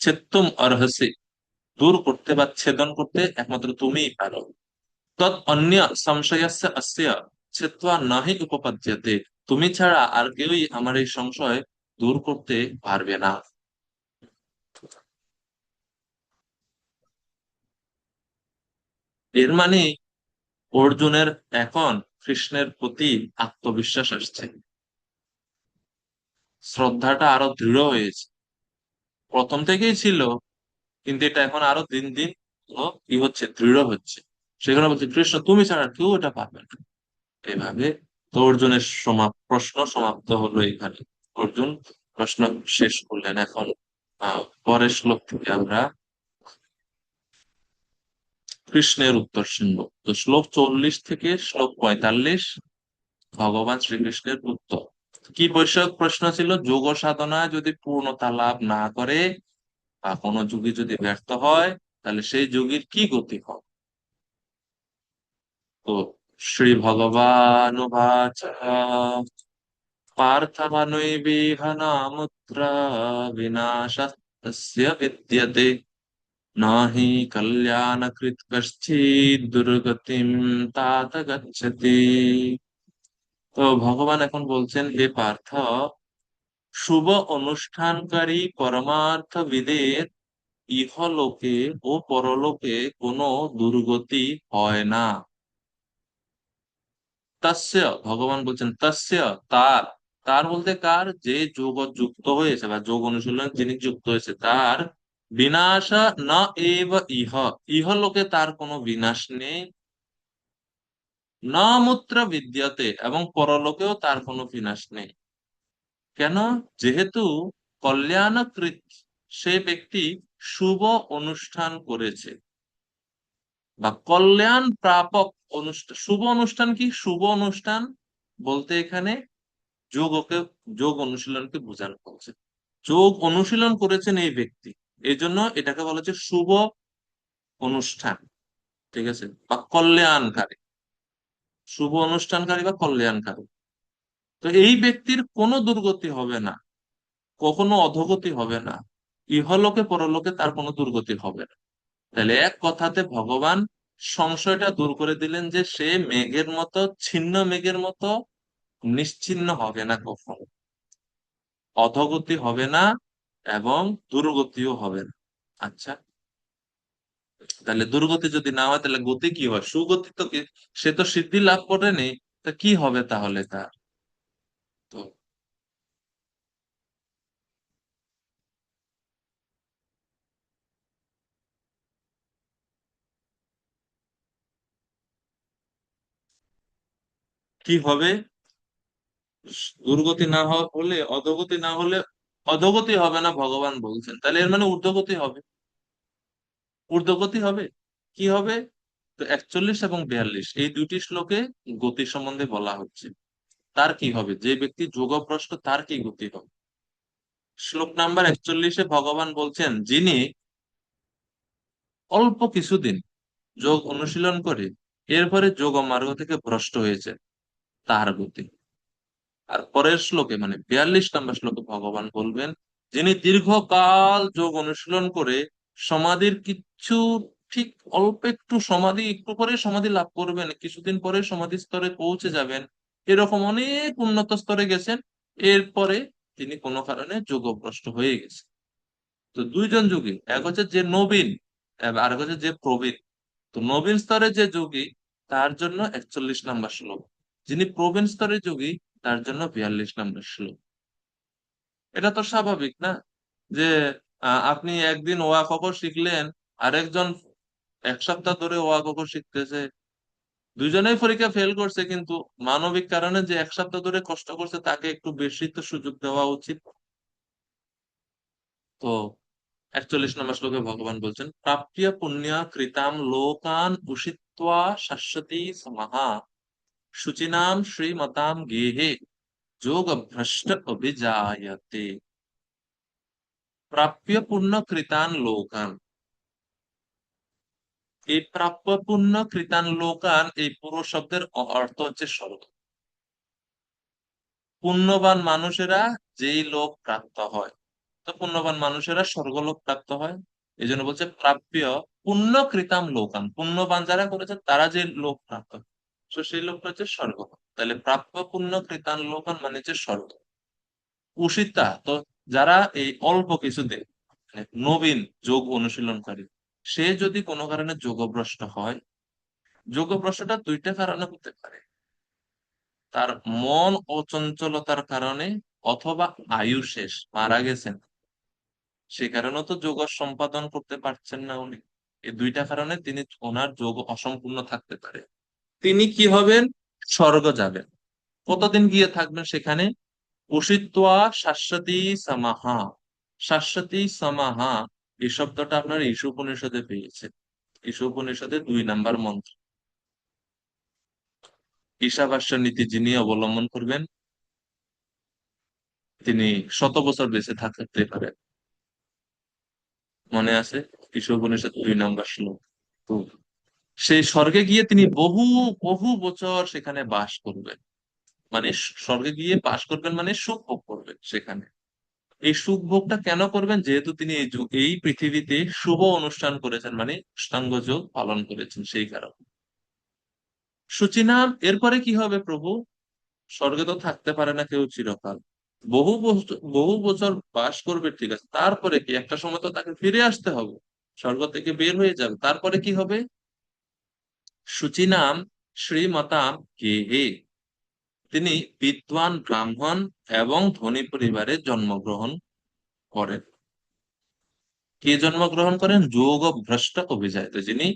ছেত্তুম অর্হসি, দূর করতে বা ছেদন করতে একমাত্র তুমিই পারো। তৎ অন্য সংশয়স্য অস্য ছেত্ত্বা নাহি উপপাদ্যতে, তুমি ছাড়া আর কেউই আমার এই সংশয় দূর করতে পারবে না। এর মানে অর্জুনের এখন কৃষ্ণের প্রতি আত্মবিশ্বাস আসছে, শ্রদ্ধাটা আরো দৃঢ় হয়েছে, প্রথম থেকেই ছিল, কিন্তু এটা এখন আরো দিন দিন কি হচ্ছে, দৃঢ় হচ্ছে। সেখানে বলছে, কৃষ্ণ তুমি ছাড়া কেউ এটা পারবে না, এভাবে। তো অর্জুনের প্রশ্ন সমাপ্ত হলো এখানে, অর্জুন প্রশ্ন শেষ করলেন। এখন পরের শ্লোক থেকে আমরা কৃষ্ণের উত্তর শুনবো। তো শ্লোক 40 থেকে শ্লোক 45 ভগবান শ্রীকৃষ্ণের উত্তর। কি বিষয়ক প্রশ্ন ছিল? যোগ সাধনায় যদি পূর্ণতা লাভ না করে বা কোনো যোগী যদি ব্যর্থ হয়, তাহলে সেই যোগীর কি গতি হয়। তো শ্রী ভগবানুবাচ পার্থমানৈবেহ নামুত্র বিনাশস্য বিদ্যতে নাহি কল্যাণকৃৎ কশ্চিৎ দুর্গতিম তাত গচ্ছতি। তো ভগবান এখন বলছেন, হে পার্থ, শুভ অনুষ্ঠানকারী পরমার্থবিদের ইহলোকে ও পরলোকে কোনো দুর্গতি হয় না। তাস্য, ভগবান বলছেন তাস্য, তার, তার বলতে কার? যে যোগ যুক্ত হয়েছে বা যোগ অনুশীলন যিনি যুক্ত হয়েছে তার বিনাশা না এব ইহ, ইহলোকে তার কোনো বিনাশ নেই, না মুত্র বিদ্যতে, এবং পরলোকেও তার কোনো বিনাশ নেই। কেন? যেহেতু কল্যাণকৃত, সে ব্যক্তি শুভ অনুষ্ঠান করেছে বা কল্যাণ প্রাপক অনুষ্ঠান। শুভ অনুষ্ঠান কি? শুভ অনুষ্ঠান বলতে এখানে যোগকে, যোগ অনুশীলনকে বোঝানো হচ্ছে। যোগ অনুশীলন করেছেন এই ব্যক্তি, এই জন্য এটাকে বলা হচ্ছে শুভ অনুষ্ঠান। ঠিক আছে, বা কল্যাণকারী, শুভ অনুষ্ঠানকারী বা কল্যাণকারী। তো এই ব্যক্তির কোনো দুর্গতি হবে না, কখনো অধোগতি হবে না, ইহলোকে পরলোকে তার কোনো দুর্গতি হবে না। তাহলে এক কথাতে ভগবান সংশয়টা দূর করে দিলেন যে সে মেঘের মতো, ছিন্ন মেঘের মতো নিশ্চিহ্ন হবে না কখনো, অধোগতি হবে না এবং দুর্গতিও হবে না। আচ্ছা, তাহলে দুর্গতি যদি না হয় তাহলে গতি কি হয়? সুগতি তো কি, সে তো সিদ্ধি লাভ করেনি, তা কি হবে তাহলে তার? তো কি হবে? দুর্গতি না হলে, অধোগতি না হলে, অধোগতি হবে না ভগবান বলছেন, তাহলে এর মানে ঊর্ধ্বগতি হবে। ঊর্ধ্বগতি হবে। কি হবে? তো 41 এবং 42 এই দুটি শ্লোকে গতি সম্বন্ধে বলা হচ্ছে। তার কি হবে? যে ব্যক্তি যোগভ্রষ্ট তার কি গতি হবে? শ্লোক নাম্বার 41-এ ভগবান বলছেন, যিনি অল্প কিছুদিন যোগ অনুশীলন করে এরপরে যোগ মার্গ থেকে ভ্রষ্ট হয়েছে, তার গতি। আর পরের শ্লোকে মানে 42 নম্বর শ্লোকে ভগবান বলবেন, যিনি দীর্ঘকাল যোগ অনুশীলন করে সমাধির কিছু, ঠিক অল্প একটু সমাধি, একটু পরে সমাধি লাভ করবেন, কিছুদিন পরে সমাধি স্তরে পৌঁছে যাবেন, এরকম অনেক উন্নত স্তরে গেছেন, এরপরে তিনি কোনো কারণে যোগভ্রষ্ট হয়ে গেছেন। তো দুইজন যোগী, এক হচ্ছে যে নবীন, আর এক হচ্ছে যে প্রবীণ। তো নবীন স্তরের যে যোগী তার জন্য 41 নম্বর শ্লোক, যিনি প্রবীণ স্তরের যোগী তার জন্য 42 নম্বর শ্লোক। এটা তো স্বাভাবিক না যে আপনি একদিন ওয়া ক খ শিখলেন, আরেকজন 1 সপ্তাহ ধরে ওয়া ক খ শিখতেছে, দুইজনেই পরীক্ষা ফেল করছে, কিন্তু মানবিক কারণে যে 1 সপ্তাহ ধরে কষ্ট করছে তাকে একটু বেশি তো সুযোগ দেওয়া উচিত। তো 41 নম্বর শ্লোকে ভগবান বলছেন, প্রাপ্য পুণ্য কৃতাম লোকান উষিত্বা শাশ্বতী সমাহা শুচিনাম শ্রীমতাম গেহে যোগ ভ্রষ্ট অভিজায়তে। প্রাপ্য পুণ্য কৃতান লোকান, এই প্রাপ্য পুণ্য কৃতান লোকান, এই পুরো শব্দের অর্থ হচ্ছে স্বর্গ। পুণ্যবান মানুষেরা যেই লোক প্রাপ্ত হয়, তো পুণ্যবান মানুষেরা স্বর্গলোক প্রাপ্ত হয়। এই জন্য বলছে প্রাপ্য পুণ্য কৃতাম লোকান, পুণ্যবান যারা করেছে তারা যে লোক প্রাপ্ত হয়, তো সেই লোকটা হচ্ছে স্বর্গ। তাহলে প্রাপ্য পুণ্য কৃতান লোকান মানে হচ্ছে স্বর্গ। উষিতা তো, যারা এই অল্প কিছুদিন মানে নবীন যোগ অনুশীলনকারী, সে যদি কোনো কারণে যোগভ্রষ্ট হয়, যোগভ্রষ্টটা দুইটা কারণে হতে পারে। তার মন অচঞ্চলতার কারণে, অথবা আয়ু শেষ, মারা গেছেন, সে কারণে তো যোগ সম্পাদন করতে পারছেন না উনি। এই দুইটা কারণে তিনি, ওনার যোগ অসম্পূর্ণ থাকতে পারে। তিনি কি হবেন? স্বর্গ যাবেন। কতদিন গিয়ে থাকবেন সেখানে? উষিত্বা শাশ্বতী সমাহা। শাশ্বতী সমাহা এই শব্দটা আপনার ঈশা উপনিষদে পেয়েছে। ঈশোপনিষদের 2 নাম্বার মন্ত্র। ঈশাবাস্য নীতি যিনি অবলম্বন করবেন তিনি 100 বছর বেঁচে থাকতে পারেন। মনে আছে? ঈশোপনিষদ 2 নাম্বার শ্লোক। তো সেই স্বর্গে গিয়ে তিনি বহু বহু বছর সেখানে বাস করবেন। মানে স্বর্গে গিয়ে বাস করবেন মানে সুখ ভোগ করবেন সেখানে। এই সুখ ভোগটা কেন করবেন? যেহেতু তিনি এই পৃথিবীতে শুভ অনুষ্ঠান করেছেন, মানে অষ্টাঙ্গ যোগ পালন করেছেন, সেই কারণে। সুচিনাম, এরপরে কি হবে প্রভু? স্বর্গে তো থাকতে পারে না কেউ চিরকাল। বহু বছর বাস করবে, ঠিক আছে, তারপরে কি একটা সময় তো তাকে ফিরে আসতে হবে, স্বর্গ থেকে বের হয়ে যাবে, তারপরে কি হবে? সুচিনাম শ্রীমতাম গেহে, তিনি বিদ্বান ব্রাহ্মণ এবং ধনী পরিবারে জন্মগ্রহণ করেন। কে জন্মগ্রহণ করেন? যোগ ভ্রষ্ট অভিজাত, যিনি,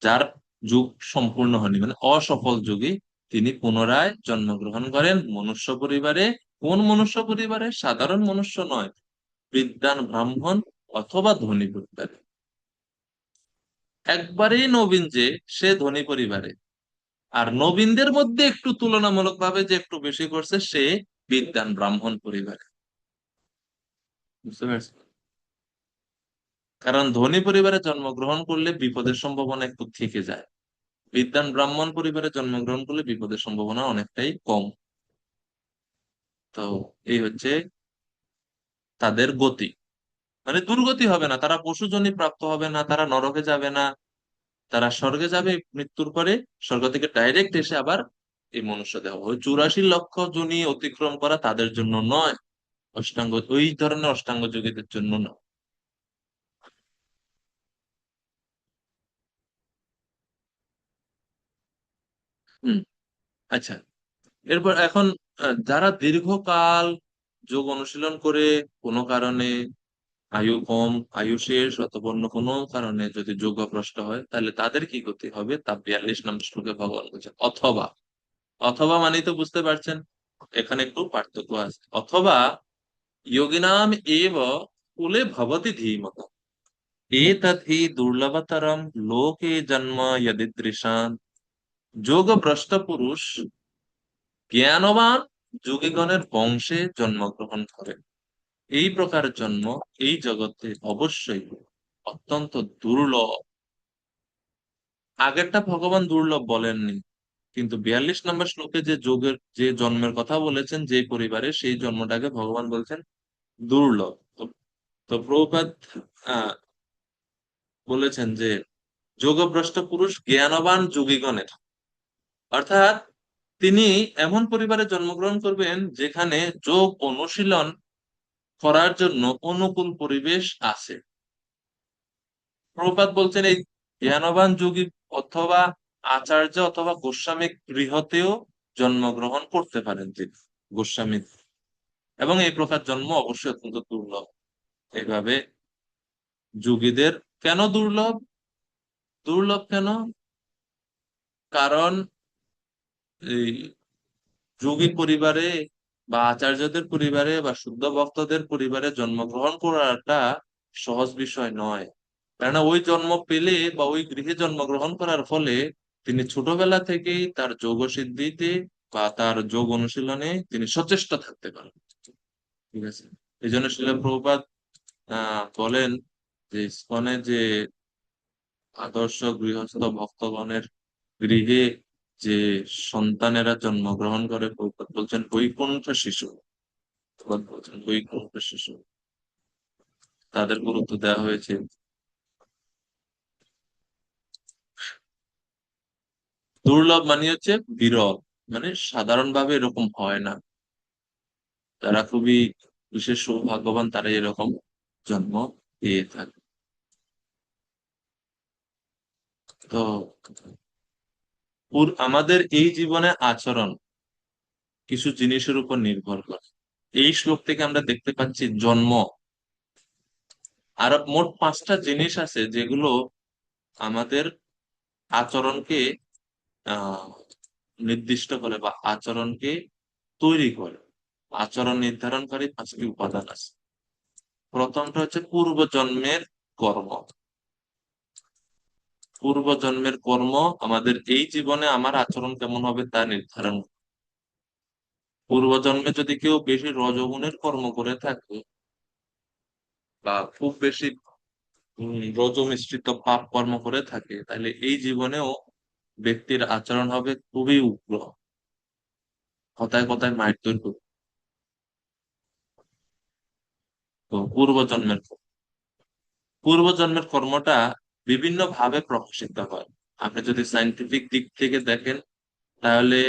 যার যুগ সম্পূর্ণ হয়নি, মানে অসফল যুগে তিনি পুনরায় জন্মগ্রহণ করেন মনুষ্য পরিবারে। কোন মনুষ্য পরিবারে? সাধারণ মনুষ্য নয়, বিদ্বান ব্রাহ্মণ অথবা ধনী পরিবারে। একবারেই নবীন যে, সে ধনী পরিবারে। আর নবীনদের মধ্যে একটু তুলনামূলক ভাবে যে একটু বেশি করছে, সে বিদ্বান ব্রাহ্মণ পরিবারে। বুঝতে পারছি। কারণ ধনী পরিবারে জন্মগ্রহণ করলে বিপদের সম্ভাবনা একটু থেকে যায়, বিদ্বান ব্রাহ্মণ পরিবারে জন্মগ্রহণ করলে বিপদের সম্ভাবনা অনেকটাই কম। তো এই হচ্ছে তাদের গতি, মানে দুর্গতি হবে না, তারা পশুজনি প্রাপ্ত হবে না, তারা নরকে যাবে না, তারা স্বর্গে যাবে মৃত্যুর পরে। স্বর্গ থেকে ডাইরেক্ট এসে আবার এই মনুষ্য দেহ, ওই 84 লক্ষ যোনি অতিক্রম করা তাদের জন্য নয়, অষ্টাঙ্গ, ওই ধরনের অষ্টাঙ্গ যোগীদের জন্য নয়। হম। আচ্ছা, এরপর এখন যারা দীর্ঘকাল যোগ অনুশীলন করে কোনো কারণে আয়ু কম, আয়ু শেষ অথবা অন্য কোনো কারণে যদি যোগ ভ্রষ্ট হয়, তাহলে তাদের কি গতি হবে তা 42 নম্বর শ্লোকে ভগবান বলছেন। অথবা, অথবা মানে তো বুঝতে পারছেন, এখানে একটু পার্থক্য আছে। অথবা যোগিনাম এব কুলে ভবতি ধীমত এতদ হি দুর্লভতরম লোকে জন্ম যদিদৃশান। যোগ ভ্রষ্ট পুরুষ জ্ঞানবান যোগীগণের বংশে জন্মগ্রহণ করে। এই প্রকার জন্ম এই জগতে অবশ্যই অত্যন্ত দুর্লভ। আগেরটা ভগবান দুর্লভ বলেননি, কিন্তু 42 নম্বর শ্লোকে যে যোগের যে জন্মের কথা বলেছেন যে পরিবারে, সেই জন্মটাকে ভগবান বলছেন দুর্লভ। তো প্রভুপাদ আহ বলেছেন যে যোগভ্রষ্ট পুরুষ জ্ঞানবান যোগীগণের, অর্থাৎ তিনি এমন পরিবারে জন্মগ্রহণ করবেন যেখানে যোগ অনুশীলন করার জন্য অনুকূল পরিবেশ আছে। প্রভুপাদ বলছেন এই জ্ঞানবান যোগী অথবা আচার্য অথবা গোস্বামী গৃহতেও জন্মগ্রহণ করতে পারেন তিনি, গোস্বামী। এবং এই প্রকার জন্ম অবশ্যই অত্যন্ত দুর্লভ। এইভাবে যোগীদের কেন দুর্লভ? দুর্লভ কেন? কারণ এই যোগী পরিবারে বা আচার্যদের পরিবারে বা শুদ্ধ ভক্তদের পরিবারে জন্মগ্রহণ করাটা সহজ বিষয় নয়। কেননা ওই জন্ম পেলে বা ওই গৃহে জন্মগ্রহণ করার ফলে তিনি ছোটবেলা থেকেই তার যোগ সিদ্ধিতে বা তার যোগ অনুশীলনে তিনি সচেষ্ট থাকতে পারেন। ঠিক আছে। এই জন্য শিলা প্রভুপাদ বলেন যে ইসকনে যে আদর্শ গৃহস্থ ভক্তগণের গৃহে যে সন্তানেরা জন্মগ্রহণ করে, প্রভুপাদ বলছেন বৈকুণ্ঠ শিশু। প্রভুপাদ বলছেন বৈকুণ্ঠ শিশু, তাদের গুরুত্ব দেওয়া হয়েছে। দুর্লভ মানে হচ্ছে বিরল, মানে সাধারণভাবে এরকম হয় না, যারা খুবই বিশেষ সৌভাগ্যবান তারাই এরকম জন্ম দিয়ে থাকে। তো আমাদের এই জীবনে আচরণ কিছু জিনিসের উপর নির্ভর করে। এই শ্লোক থেকে আমরা দেখতে পাচ্ছি জন্ম, আর মোট 5টা জিনিস আছে যেগুলো আমাদের আচরণকে আহ নির্দিষ্ট করে বা আচরণকে তৈরি করে। আচরণ নির্ধারণকারী 5টি উপাদান আছে। প্রথমটা হচ্ছে পূর্ব জন্মের কর্ম। পূর্ব জন্মের কর্ম আমাদের এই জীবনে আমার আচরণ কেমন হবে তা নির্ধারণ করে। পূর্ব জন্মে যদি কেউ বেশি রজগুণের কর্ম করে থাকে বা খুব বেশি রজ মিশ্রিত পাপ কর্ম করে থাকে, তাহলে এই জীবনেও ব্যক্তির আচরণ হবে খুবই উগ্র, কথায় কথায় মারধর করবে। তো পূর্ব জন্মের কর্মটা বিভিন্ন ভাবে প্রকাশিত হয়। আপনি যদি সায়েন্টিফিক দিক থেকে দেখেন, তাহলে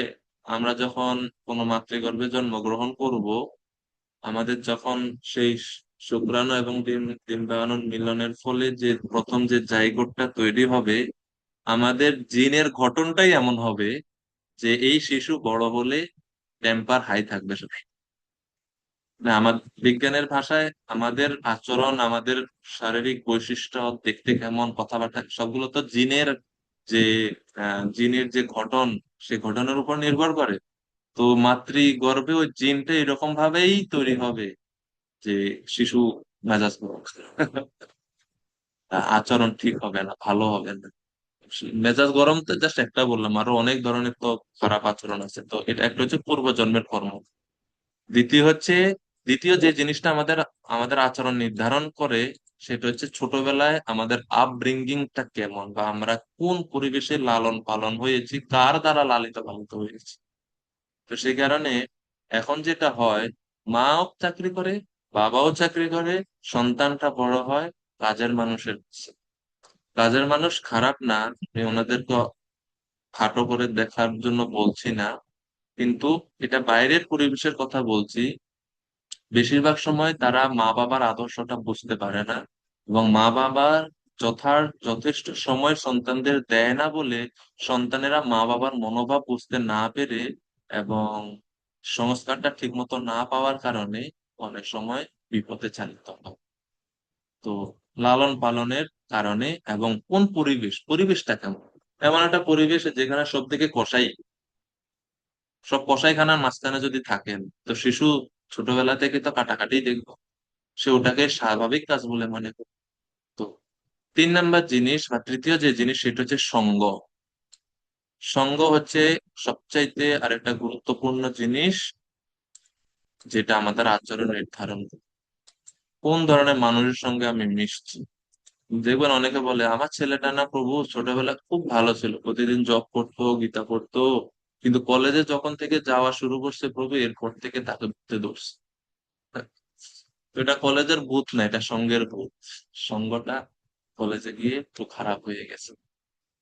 আমরা যখন কোনো মাতৃগর্ভে জন্মগ্রহণ করব, আমাদের যখন সেই শুক্রাণু এবং ডিম্বাণুর মিলনের ফলে যে প্রথম যে জাইগোটটা তৈরি হবে, আমাদের জিনের গঠনটাই এমন হবে যে এই শিশু বড় হলে টেম্পার হাই থাকবে সব। না, আমার বিজ্ঞানের ভাষায় আমাদের আচরণ, আমাদের শারীরিক বৈশিষ্ট্য, দেখতে কেমন, কথাবার্তা, সবগুলো তো যে জিনের যে গঠন, সে গঠনের উপর নির্ভর করে। তো মাতৃগর্ভে ওই জিনটা এরকম ভাবেই তৈরি হবে যে শিশু মেজাজ গরম। আচরণ ঠিক হবে না, ভালো হবে না। মেজাজ গরম তো জাস্ট একটা বললাম, আরো অনেক ধরনের তো খারাপ আচরণ আছে। তো এটা একটা হচ্ছে পূর্বজন্মের কর্ম। দ্বিতীয় হচ্ছে দ্বিতীয় যে জিনিসটা আমাদের আমাদের আচরণ নির্ধারণ করে, সেটা হচ্ছে ছোটবেলায় আমাদের আপব্রিঙ্গিংটা কেমন, বা আমরা কোন পরিবেশে লালন পালন হয়েছি, কার দ্বারা লালিত পালিত হয়েছি। তো সেই কারণে এখন যেটা হয়, মাও চাকরি করে, বাবাও চাকরি করে, সন্তানটা বড় হয় কাজের মানুষের কাছে। কাজের মানুষ খারাপ না, আমি ওনাদেরকে খাটো করে দেখার জন্য বলছি না, কিন্তু এটা বাইরের পরিবেশের কথা বলছি। বেশিরভাগ সময় তারা মা বাবার আদর্শটা বুঝতে পারে না, এবং মা বাবার যথেষ্ট সময় সন্তানদের দেয় না বলে সন্তানেরা মা বাবার মনোভাব বুঝতে না পেরে এবং সংস্কারটা ঠিক মতো না পাওয়ার কারণে অনেক সময় বিপথে চালিত হয়। তো লালন পালনের কারণে, এবং কোন পরিবেশটা কেমন, এমন একটা পরিবেশ যেখানে সব থেকে কসাই, সব কসাইখানার মাঝখানে যদি থাকেন, তো শিশু ছোটবেলা থেকে তো কাটাকাটি দেখবো, সে ওটাকে স্বাভাবিক কাজ বলে মনে করে। তো 3 নাম্বার জিনিস বা তৃতীয় যে জিনিস, সেটা হচ্ছে সঙ্গ। সঙ্গ হচ্ছে সবচাইতে আরেকটা গুরুত্বপূর্ণ জিনিস, যেটা আমাদের আচরণ নির্ধারণ করে। কোন ধরনের মানুষের সঙ্গে আমি মিশছি। দেখবেন অনেকে বলে, আমার ছেলেটা না প্রভু ছোটবেলা খুব ভালো ছিল, প্রতিদিন জব করতো, গীতা পড়তো, কিন্তু কলেজে যখন থেকে যাওয়া শুরু করছে প্রভু, এরপর থেকে তাকে ভূতে ধরছে। তো এটা কলেজের ভূত না, এটা সঙ্গের ভূত। সঙ্গটা কলেজে গিয়ে একটু খারাপ হয়ে গেছে।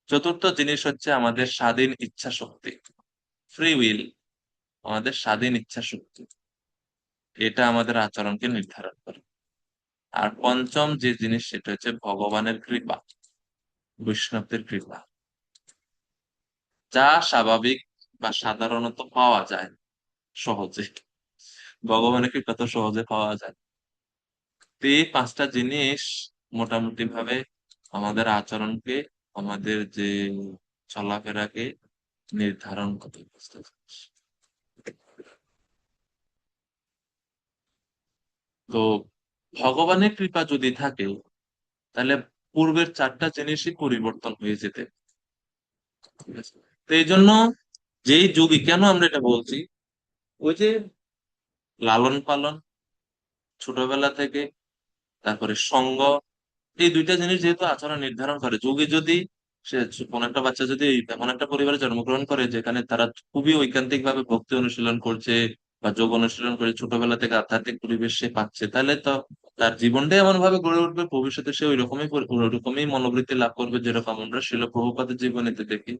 চতুর্থ জিনিস হচ্ছে আমাদের স্বাধীন ইচ্ছা শক্তি, ফ্রি উইল। আমাদের স্বাধীন ইচ্ছা শক্তি, এটা আমাদের আচরণকে নির্ধারণ করে। আর পঞ্চম যে জিনিস, সেটা হচ্ছে ভগবানের কৃপা, বৈষ্ণবদের কৃপা, যা স্বাভাবিক বা সাধারণত পাওয়া যায় সহজে। ভগবানের কৃপা তো সহজে পাওয়া যায়। তো এই 5টা জিনিস মোটামুটি ভাবে আমাদের আচরণকে, আমাদের যে চলাফেরাকে নির্ধারণ করতে বুঝতে পারছি। তো ভগবানের কৃপা যদি থাকে, তাহলে পূর্বের 4টা জিনিসই পরিবর্তন হয়ে যেতে। ঠিক আছে? তো এই জন্য যেই যুগে, কেন আমরা এটা বলছি, ওই যে লালন পালন ছোটবেলা থেকে, তারপরে সঙ্গ, এই 2টা জিনিস যেহেতু আচরণ নির্ধারণ করে। যুগে যদি সে কোন একটা বাচ্চা যদি এমন একটা পরিবারে জন্মগ্রহণ করে যেখানে তারা খুবই ঐকান্তিক ভাবে ভক্তি অনুশীলন করছে বা যোগ অনুশীলন করে, ছোটবেলা থেকে আধ্যাত্মিক পরিবেশ সে পাচ্ছে, তাহলে তো তার জীবনটাই এমন ভাবে গড়ে উঠবে, ভবিষ্যতে সে ওই রকমই মনোবৃত্তি লাভ করবে, যেরকম আমরা শিল প্রভুপাদের জীবনীতে দেখি।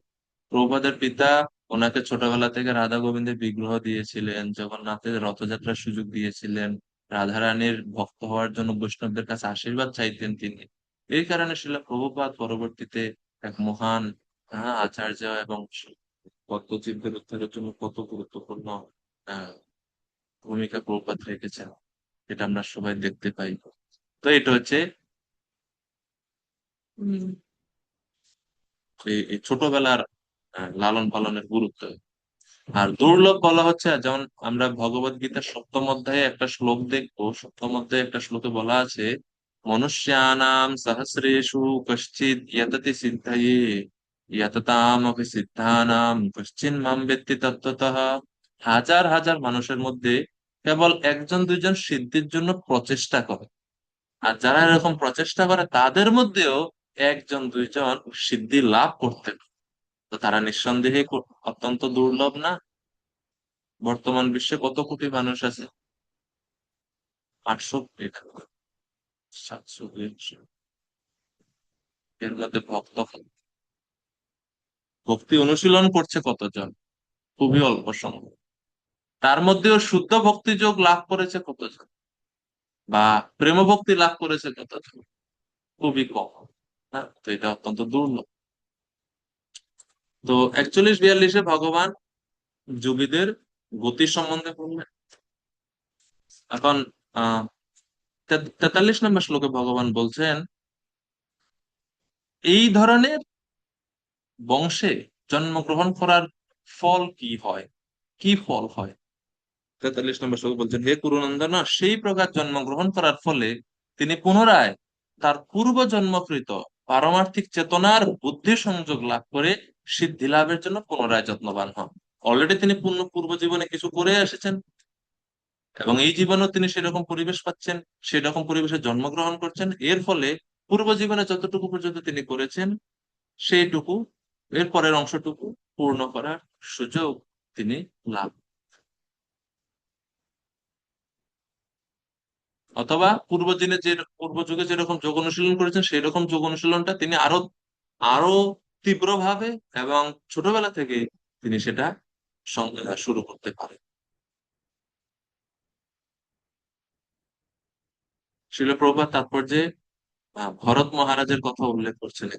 প্রভুপাদের পিতা ওনাকে ছোটবেলা থেকে রাধা গোবিন্দের বিগ্রহ দিয়েছিলেন, জগন্নাথের রথযাত্রার সুযোগ দিয়েছিলেন, রাধারানীর ভক্ত হওয়ার জন্য বৈষ্ণবদের কাছে আশীর্বাদ চাইতেন তিনি। এই কারণে শিল প্রভুপাদ পরবর্তীতে এক মহান আচার্য, এবং তত্ত্বচিন্তদের উদ্ধারের জন্য কত গুরুত্বপূর্ণ আহ ভূমিকা প্রভুপাদ রেখেছেন, এটা আমরা সবাই দেখতে পাই। তো এটা হচ্ছে উম, এই ছোটবেলার লালন পালনের গুরুত্ব। আর দুর্লভ বলা হচ্ছে, যেমন আমরা ভগবত গীতার 7ম অধ্যায়ে একটা শ্লোক দেখবো, 7ম অধ্যায়ে একটা শ্লোকে বলা আছে মনুষ্যানাম সহস্রেষু কশ্চিৎ যততি সিদ্ধয়ে যততামপি সিদ্ধানাম কশ্চিন মাম বেত্তি তত্ত্বতঃ। হাজার হাজার মানুষের মধ্যে কেবল একজন দুইজন সিদ্ধির জন্য প্রচেষ্টা করে, আর যারা এরকম প্রচেষ্টা করে তাদের মধ্যেও একজন দুইজন সিদ্ধি লাভ করতে পারে। তো তারা নিঃসন্দেহে অত্যন্ত দুর্লভ না? বর্তমান বিশ্বে কত কোটি মানুষ আছে? 800 কোটি না 700 কোটি। এর মধ্যে ভক্ত ভক্তি অনুশীলন করছে কতজন? খুবই অল্প সংখ্যক। তার মধ্যেও শুদ্ধ ভক্তি যোগ লাভ করেছে কতজন, বা প্রেম ভক্তি লাভ করেছে কতজন? খুবই কম। না, তো এটা অত্যন্ত দুর্লভ। তো 41-42-এ ভগবান যোগীদের গতি সম্বন্ধে বললেন। এখন 43 নম্বর শ্লোকে ভগবান বলছেন, এই ধরনের বংশে জন্মগ্রহণ করার ফল কি হয়, কি ফল হয়? 43 নম্বর শ্লোকে বলছেন, হে কুরুনন্দন, সেই প্রকার জন্মগ্রহণ করার ফলে তিনি পুনরায় তার পূর্ব জন্মকৃত পারমার্থিক চেতনার বুদ্ধি সংযোগ লাভ করে সিদ্ধি লাভের জন্য পুনরায় যত্নবান হন। অলরেডি তিনি পূর্ব জীবনে কিছু করে এসেছেন, এবং এই জীবনেও তিনি সেরকম পরিবেশ পাচ্ছেন, সেরকম পরিবেশে জন্মগ্রহণ করছেন। এর ফলে পূর্ব জীবনে যতটুকু পর্যন্ত তিনি করেছেন সেইটুকু, এর পরের অংশটুকু পূর্ণ করার সুযোগ তিনি লাভ, অথবা পূর্ব যুগে যেরকম যোগ অনুশীলন করেছেন সেই রকম যোগ অনুশীলনটা তিনি আরো আরো তীব্রভাবে এবং ছোটবেলা থেকে তিনি সেটা শুরু করতে পারেন। শিল প্রভুপাদ তাৎপর্যে ভরত মহারাজের কথা উল্লেখ করছেন।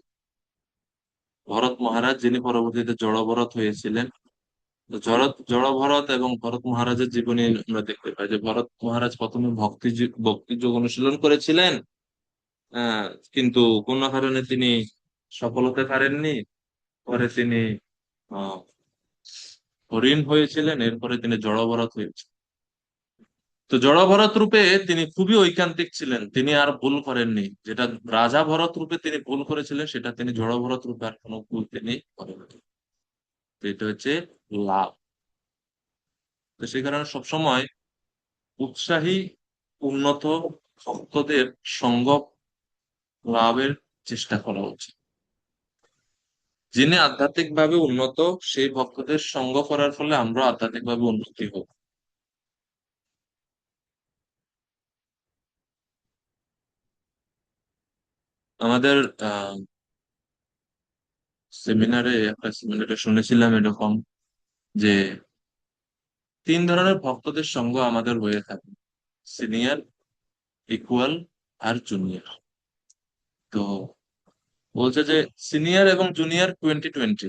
ভরত মহারাজ, যিনি পরবর্তীতে জড় ভরত হয়েছিলেন। তো জড় ভরত এবং ভরত মহারাজের জীবনী আমরা দেখতে পাই যে ভরত মহারাজ প্রথমে ভক্তি যোগ অনুশীলন করেছিলেন। আহ কিন্তু কোনো কারণে তিনি সফল হতে পারেননি। পরে তিনি আহ হরিণ হয়েছিলেন, এরপরে তিনি জড়ভরত হয়েছিলেন। তো জড়ভরত রূপে তিনি খুবই ঐকান্তিক ছিলেন, তিনি আর ভুল করেননি। যেটা রাজা ভরত রূপে তিনি ভুল করেছিলেন, সেটা তিনি জড়ভরত রূপে আর কোনো ভুল তিনি করেননি। তো এটা হচ্ছে লাভ। তো সেই কারণে সবসময় উৎসাহী উন্নত ভক্তদের সঙ্গ লাভের চেষ্টা করা উচিত। যিনি আধ্যাত্মিক ভাবে উন্নত, সেই ভক্তদের সঙ্গ করার ফলে আমরা আধ্যাত্মিক ভাবে উন্নতি হব। আমাদের আহ একটা সেমিনারে শুনেছিলাম এরকম, যে 3 ধরনের ভক্তদের সঙ্গ আমাদের হয়ে থাকে: সিনিয়র, ইকুয়াল, আর জুনিয়র। তো বলছে যে সিনিয়র এবং জুনিয়র 20-20,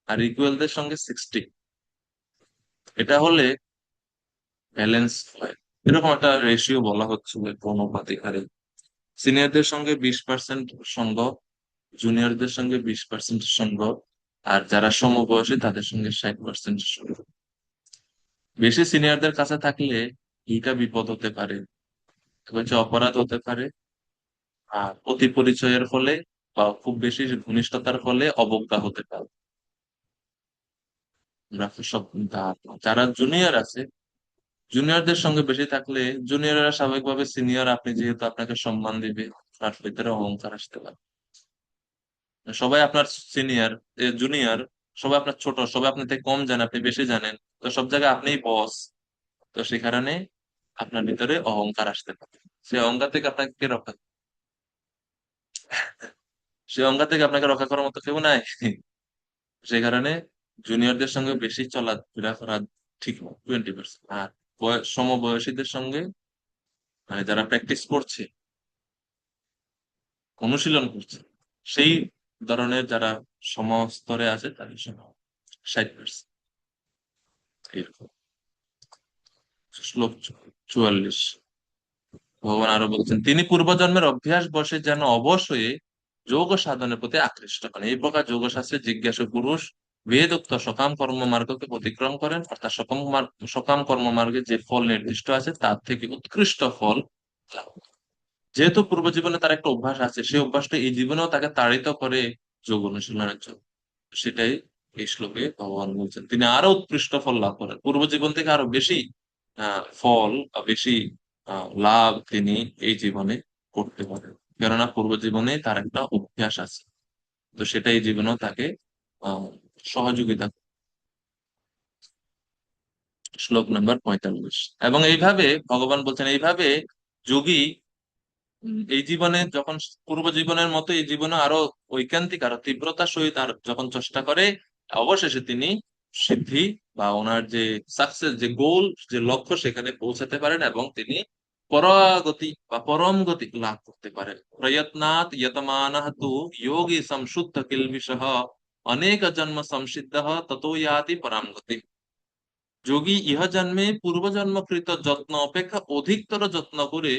আর ইকুয়ালদের সঙ্গে 60। এটা হলে ব্যালেন্স হয়, এরকম একটা রেশিও বলা হচ্ছিল অনুপাতিক হারে। সিনিয়রদের সঙ্গে 20% সঙ্গ, জুনিয়রদের সঙ্গে 20% সঙ্গ, আর যারা সমবয়সী তাদের সঙ্গে 60% সঙ্গ। বেশি সিনিয়রদের কাছে থাকলে দুইটা বিপদ হতে পারে। একটা হচ্ছে অপরাধ হতে পারে, আর অতি পরিচয়ের ফলে বা খুব বেশি ঘনিষ্ঠতার ফলে অবজ্ঞা হতে পারে। আমরা সব যারা জুনিয়র আছে, জুনিয়রদের সঙ্গে বেশি থাকলে জুনিয়ররা স্বাভাবিকভাবে সিনিয়র, আপনি যেহেতু আপনাকে সম্মান দিবে, তার ভিতরে অহংকার আসতে পারে। সবাই আপনার সিনিয়র, জুনিয়র, সবাই আপনার ছোট, সবাই আপনার থেকে কম জানে, আপনি বেশি জানেন, তো সব জায়গায় আপনিই বস। তো সে কারণে আপনার ভিতরে অহংকার আসতে পারে। সে অহংকার থেকে আপনাকে কে রক্ষা সে অহংকার থেকে আপনাকে রক্ষা করার মতো কেউ নাই। সে কারণে জুনিয়রদের সঙ্গে বেশি চলাফেরা করা ঠিক 20%। আর সমবয়সীদের সঙ্গে, মানে যারা প্র্যাকটিস করছে, অনুশীলন করছে, সেই ধরনের যারা সমস্তরে আছে তাদের সঙ্গে 60%। এরকম। শ্লোক 44। ভগবান আরো বলছেন, তিনি পূর্বজন্মের অভ্যাস বশে যেন অবশ হয়ে যোগ সাধনের প্রতি আকৃষ্ট হন। এই প্রকার যোগ শাস্ত্রে জিজ্ঞাসু পুরুষ বেদোক্ত সকাম কর্ম মার্গকে অতিক্রম করেন, অর্থাৎ সকাম কর্ম মার্গে যে ফল নির্দিষ্ট আছে তার থেকে উৎকৃষ্ট ফল লাভ করেন। যেহেতু পূর্ব জীবনে তার একটা অভ্যাস আছে, সেই অভ্যাসটা এই জীবনেও তাকে তাড়িত করে যোগ অনুশীলনের জন্য। সেটাই এই শ্লোকে ভগবান বলছেন, তিনি আরো উৎকৃষ্ট ফল লাভ করেন, পূর্ব জীবন থেকে আরো বেশি ফল বা বেশি লাভ তিনি এই জীবনে করতে পারেন, কেননা পূর্ব জীবনে তার একটা অভ্যাস আছে। তো সেটা এই জীবনেও তাকে আহ সহযোগিতা করে। শ্লোক নাম্বার 45। এবং এইভাবে ভগবান বলছেন, এইভাবে যোগী এই জীবনে যখন পূর্ব জীবনের মতো এই জীবনে আরো ঐকান্তিক আরো তীব্রতার সহিত আর যখন চেষ্টা করে, অবশেষে তিনি সিদ্ধি বা ওনার যে সাকসেস, যে গোল, যে লক্ষ্য, সেখানে পৌঁছাতে পারেন এবং তিনি পরাগতি বা পরম গতি লাভ করতে পারেন। প্রয়ত্নাৎ যতমানঃ তু যোগী সংশুদ্ধ কিলবিষঃ অনেক জন্ম সংসিদ্ধঃ ততো ইয়াতি পরাম গতি। যোগী ইহ জন্মে পূর্বজন্মকৃত যত্ন অপেক্ষা অধিকতর যত্ন করে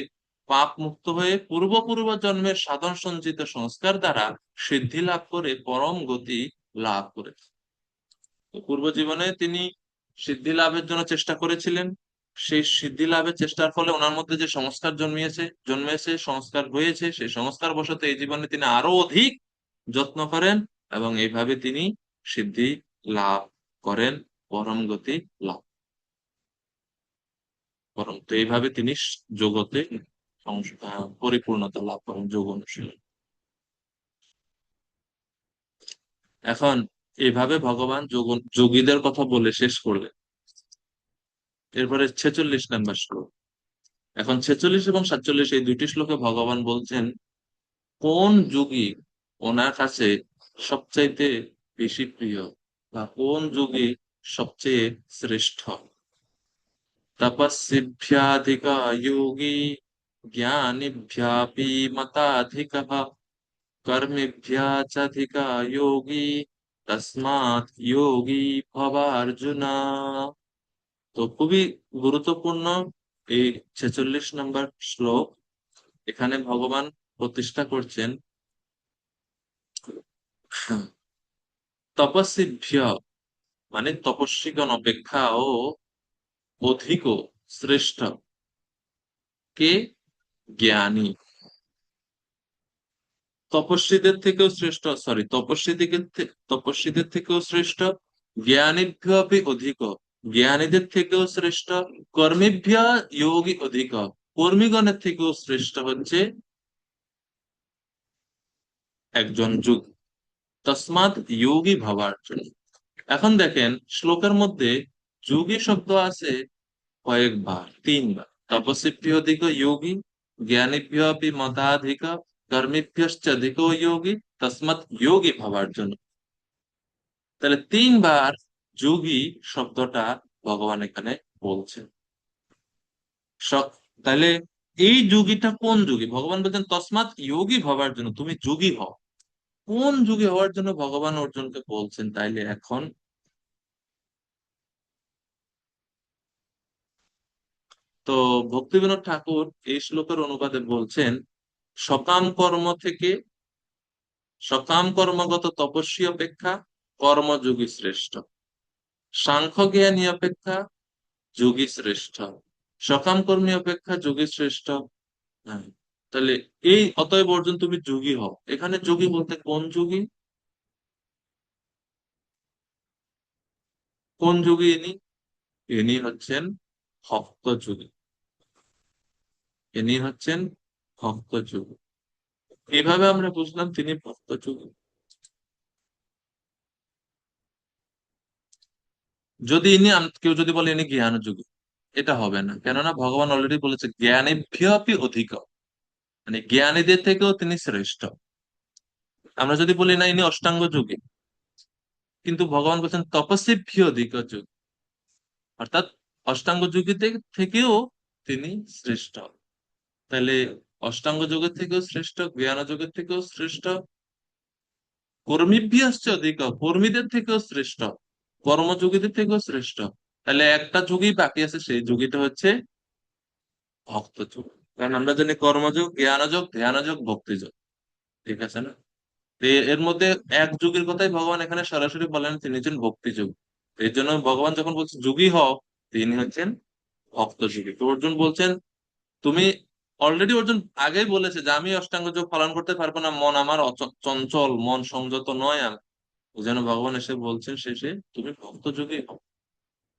পাপ মুক্ত হয়ে পূর্ব পূর্ব জন্মের সাধন সঞ্চিত সংস্কার দ্বারা সিদ্ধি লাভ করে পরম গতি লাভ করে। তো পূর্ব জীবনে তিনি সিদ্ধি লাভের জন্য চেষ্টা করেছিলেন, সেই সিদ্ধি লাভের চেষ্টার ফলে ওনার মধ্যে যে সংস্কার জন্মেছে সংস্কার হয়েছে, সেই সংস্কার বশত এই জীবনে তিনি আরো অধিক যত্ন করেন এবং এইভাবে তিনি সিদ্ধি লাভ করেন, পরম গতি লাভ করেন। তো এইভাবে তিনি জগতে পরিপূর্ণতা লাভ করেন যোগ অনুশীলন। এখন এইভাবে ভগবান যোগীদের কথা বলে শেষ করলেন। এরপরে 46 নম্বর শ্লোক। এখন 46 এবং 47 এই দুইটি শ্লোকে ভগবান বলছেন কোন যোগী ওনার কাছে সবচাইতে বেশি প্রিয়, বা কোন যোগী সবচেয়ে শ্রেষ্ঠ। তপস্বিভ্যাধিক যোগী জ্ঞানিভ্যাপি মতাধিকঃ কর্মেভ্যাচাধিক যোগী তস্মাৎ যোগী ভবার্জুন। তো খুবই গুরুত্বপূর্ণ এই 46 নম্বর শ্লোক। এখানে ভগবান প্রতিষ্ঠা করছেন তপস্বিভ্য, মানে তপস্বীগণ অপেক্ষাও অধিক শ্রেষ্ঠ কে, জ্ঞানী। তপস্বীদের থেকেও শ্রেষ্ঠ, সরি, তপস্বীদের থেকেও শ্রেষ্ঠ, জ্ঞানীভ্যাপি অধিক, জ্ঞানীদের থেকেও শ্রেষ্ঠ, কর্মীভ্য যোগী অধিক, কর্মীগণের থেকেও শ্রেষ্ঠ হচ্ছে একজন যোগী। তসমাৎ যোগী ভবার্জুন। এখন দেখেন শ্লোকের মধ্যে যোগী শব্দ আছে কয়েকবার, 3বার। তপস্বীভ্য যোগী, জ্ঞানীভ্যপি মতাধিক, কর্মীভ্যশ্চাধিক যোগী, তসমাৎ যোগী ভবার্জুন। তাহলে 3বার যোগী শব্দটা ভগবান এখানে বলছেন। তাহলে এই যোগীটা কোন যোগী? ভগবান বলছেন তসমাৎ যোগী ভবার জন্য, তুমি যোগী হও। কোন যোগী হওয়ার জন্য ভগবান অর্জুনকে বলছেন? তাইলে এখন তো ভক্তিবিনোদ ঠাকুর এই শ্লোকের অনুবাদে বলছেন সকাম কর্ম থেকে, সকাম কর্মগত তপস্বী অপেক্ষা কর্মযোগী শ্রেষ্ঠ, সাংখ্য জ্ঞানী অপেক্ষা যোগী শ্রেষ্ঠ, সকাম কর্মী অপেক্ষা যোগী শ্রেষ্ঠ। হ্যাঁ, তাহলে এই অতএব অর্জুন তুমি যোগী হও। এখানে যোগী বলতে কোন যোগী? কোন যোগী ইনি? ইনি হচ্ছেন ভক্ত যোগী, ইনি হচ্ছেন ভক্ত যোগী। এইভাবে আমরা বুঝলাম তিনি ভক্ত যোগী। যদি কেউ যদি বলে ইনি জ্ঞান যোগী, এটা হবে না, কেননা ভগবান অলরেডি বলেছে জ্ঞানেভ্যপি অধিক, মানে জ্ঞানীদের থেকেও তিনি শ্রেষ্ঠ। আমরা যদি বলি না ইনি অষ্টাঙ্গ যোগী, কিন্তু ভগবান বলছেন তপস্বীভ্য অধিক যোগী, অর্থাৎ অষ্টাঙ্গ যোগীদের থেকেও তিনি শ্রেষ্ঠ। তাহলে অষ্টাঙ্গ যোগের থেকেও শ্রেষ্ঠ, জ্ঞান যোগের থেকেও শ্রেষ্ঠ, কর্মীভ্যাশ্চ অধিক, কর্মীদের থেকেও শ্রেষ্ঠ, কর্মযোগীদের থেকেও শ্রেষ্ঠ। তাহলে একটা যুগই বাকি আছে, সেই যুগীটা হচ্ছে ভক্ত যুগ। কারণ আমরা জানি কর্মযোগ, জ্ঞানযোগ, ধ্যানযোগ, ভক্তিযোগ, ঠিক আছে না? তো এর মধ্যে এক যুগের কথাই ভগবান এখানে সরাসরি বলেন, তিনি হচ্ছেন ভক্তি যুগ। এর জন্য ভগবান যখন বলছে যুগী হও, তিনি হচ্ছেন ভক্ত যুগী। তো অর্জুন বলছেন তুমি অলরেডি অর্জুন আগেই বলেছে যে আমি অষ্টাঙ্গ যোগ পালন করতে পারবো না, মন আমার চঞ্চল, মন সংযত নয় আমি। ওই জন্য ভগবান এসে বলছেন শেষে তুমি ভক্ত যোগী হও,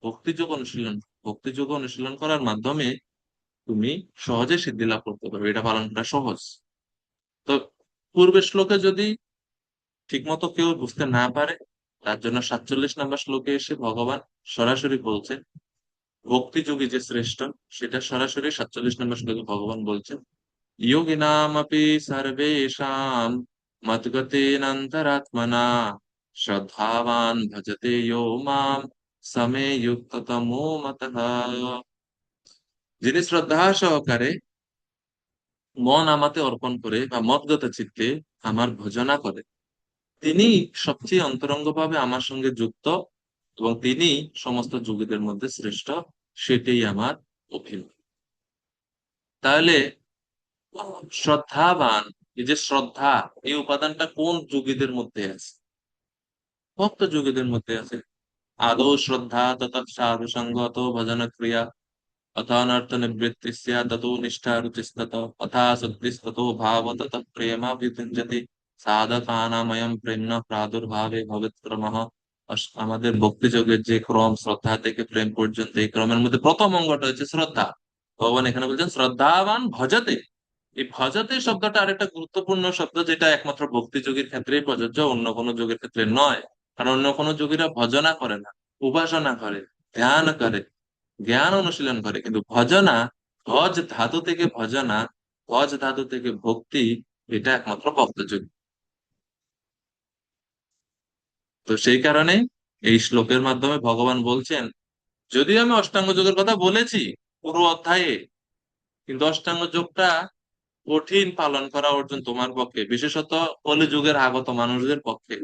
ভক্তি যোগ অনুশীলন, ভক্তি যোগ অনুশীলন করার মাধ্যমে তুমি সহজে সিদ্ধি লাভ করতে পারবে, এটা পালন করা সহজ। তো পূর্বের শ্লোকে যদি ঠিক মতো কেউ বুঝতে না পারে, তার জন্য 47 নম্বর শ্লোকে এসে ভগবান সরাসরি বলছেন ভক্তি যোগী যে শ্রেষ্ঠ, সেটা সরাসরি 47 নম্বর শ্লোকে ভগবান বলছেন योगिनामपि सर्वेषां मद्गतेनान्तरात्मना श्रद्धावान् भजते यो मां समे युक्ततमो मतः। যিনি শ্রদ্ধা সহকারে মন আমাতে অর্পণ করে বা মদগত চিত্তে আমার ভজনা করে, তিনি সবচেয়ে অন্তরঙ্গ ভাবে আমার সঙ্গে যুক্ত এবং তিনি সমস্ত যোগীদের মধ্যে শ্রেষ্ঠ, সেটাই আমার অভিমত। তাহলে শ্রদ্ধাবান, এই যে শ্রদ্ধা, এই উপাদানটা কোন যোগীদের মধ্যে আছে? ভক্ত যোগীদের মধ্যে আছে। আদৌ শ্রদ্ধা তত সাধু সঙ্গত ভজন ক্রিয়া অথানর্থ নিবৃত্তি ততো নিষ্ঠা রুচিস্তত অথা সক্তিস্ততো ভাব তত প্রেমা বিভঞ্জতি সাধকানাময়ম প্রেম প্রাদুর্ভাবে ভবেৎক্রমঃ। আমাদের ভক্তি যোগের যে ক্রম, শ্রদ্ধা থেকে প্রেম পর্যন্ত, এই ক্রমের মধ্যে প্রথম অঙ্গটা হচ্ছে শ্রদ্ধা। ভগবান এখানে বলছেন শ্রদ্ধাবান ভজতে। এই ভজতে শব্দটা আরেকটা গুরুত্বপূর্ণ শব্দ, যেটা একমাত্র ভক্তি যোগীর ক্ষেত্রেই প্রযোজ্য, অন্য কোনো যোগের ক্ষেত্রে নয়। কারণ অন্য কোনো যোগীরা ভজনা করে না, উপাসনা করে, ধ্যান করে, জ্ঞান অনুশীলন করে, কিন্তু ভজনা, ভজ ধাতু থেকে ভজনা, ভজ ধাতু থেকে ভক্তি, এটা একমাত্র ভক্ত যোগী। তো সেই কারণে এই শ্লোকের মাধ্যমে ভগবান বলছেন যদিও আমি অষ্টাঙ্গ যোগের কথা বলেছি পুরো অধ্যায়ে, কিন্তু অষ্টাঙ্গ যোগটা কঠিন পালন করা অর্জন তোমার পক্ষে, বিশেষত কলিযুগের আগত মানুষদের পক্ষে।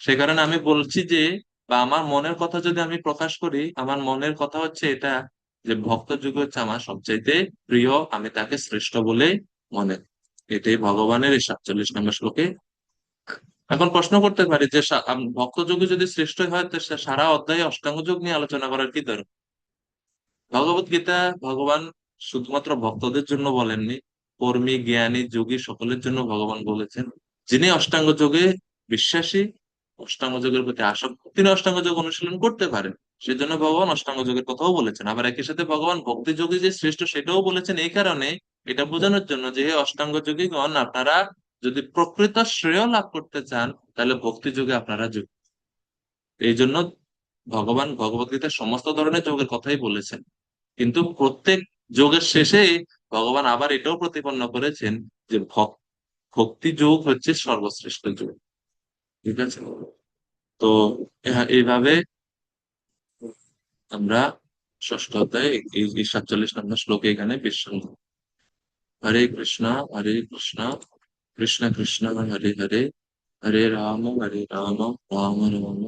সে কারণে আমি বলছি যে, বা আমার মনের কথা যদি আমি প্রকাশ করি, আমার মনের কথা হচ্ছে এটা, যে ভক্ত যুগ হচ্ছে আমার সবচাইতে প্রিয়, আমি তাকে শ্রেষ্ঠ বলে মনে করি। এটাই ভগবানের এই 47 নম্বর শ্লোকে। এখন প্রশ্ন করতে পারি যে ভক্ত যোগী যদি শ্রেষ্ঠ হয়, তো সারা অধ্যায়ে অষ্টাঙ্গ যোগ নিয়ে আলোচনা করার কি দরকার? ভগবত গীতা ভগবান শুধুমাত্র ভক্তদের জন্য বলেননি, কর্মী জ্ঞানী যোগী সকলের জন্য ভগবান বলেছেন। যিনি অষ্টাঙ্গ যোগে বিশ্বাসী, অষ্টাঙ্গ যোগের প্রতি আসক্ত, তিনি অষ্টাঙ্গ যোগ অনুশীলন করতে পারেন। সেজন্য ভগবান অষ্টাঙ্গ যোগের কথাও বলেছেন। আবার একই সাথে ভগবান ভক্তি যোগী যে শ্রেষ্ঠ সেটাও বলেছেন, এই কারণে, এটা বোঝানোর জন্য যে হে অষ্টাঙ্গ যোগীগণ, আপনারা যদি প্রকৃত শ্রেয় লাভ করতে চান, তাহলে ভক্তি যোগে আপনারা যোগ। এই জন্য ভগবান ভগবত গীতার সমস্ত ধরনের যোগের কথাই বলেছেন, কিন্তু প্রত্যেক যোগের শেষে ভগবান আবার এটাও প্রতিপন্ন করেছেন যে ভক্তি যোগ হচ্ছে সর্বশ্রেষ্ঠ যোগ। ঠিক আছে? তো এইভাবে আমরা ষষ্ঠ অধ্যায়ে এই 47 নম্বর শ্লোকে এখানে বিশ্রাম নেব। হরে কৃষ্ণ, হরে কৃষ্ণ, কৃষ্ণ কৃষ্ণ হরে হরে, হরে রাম, রাম রাম।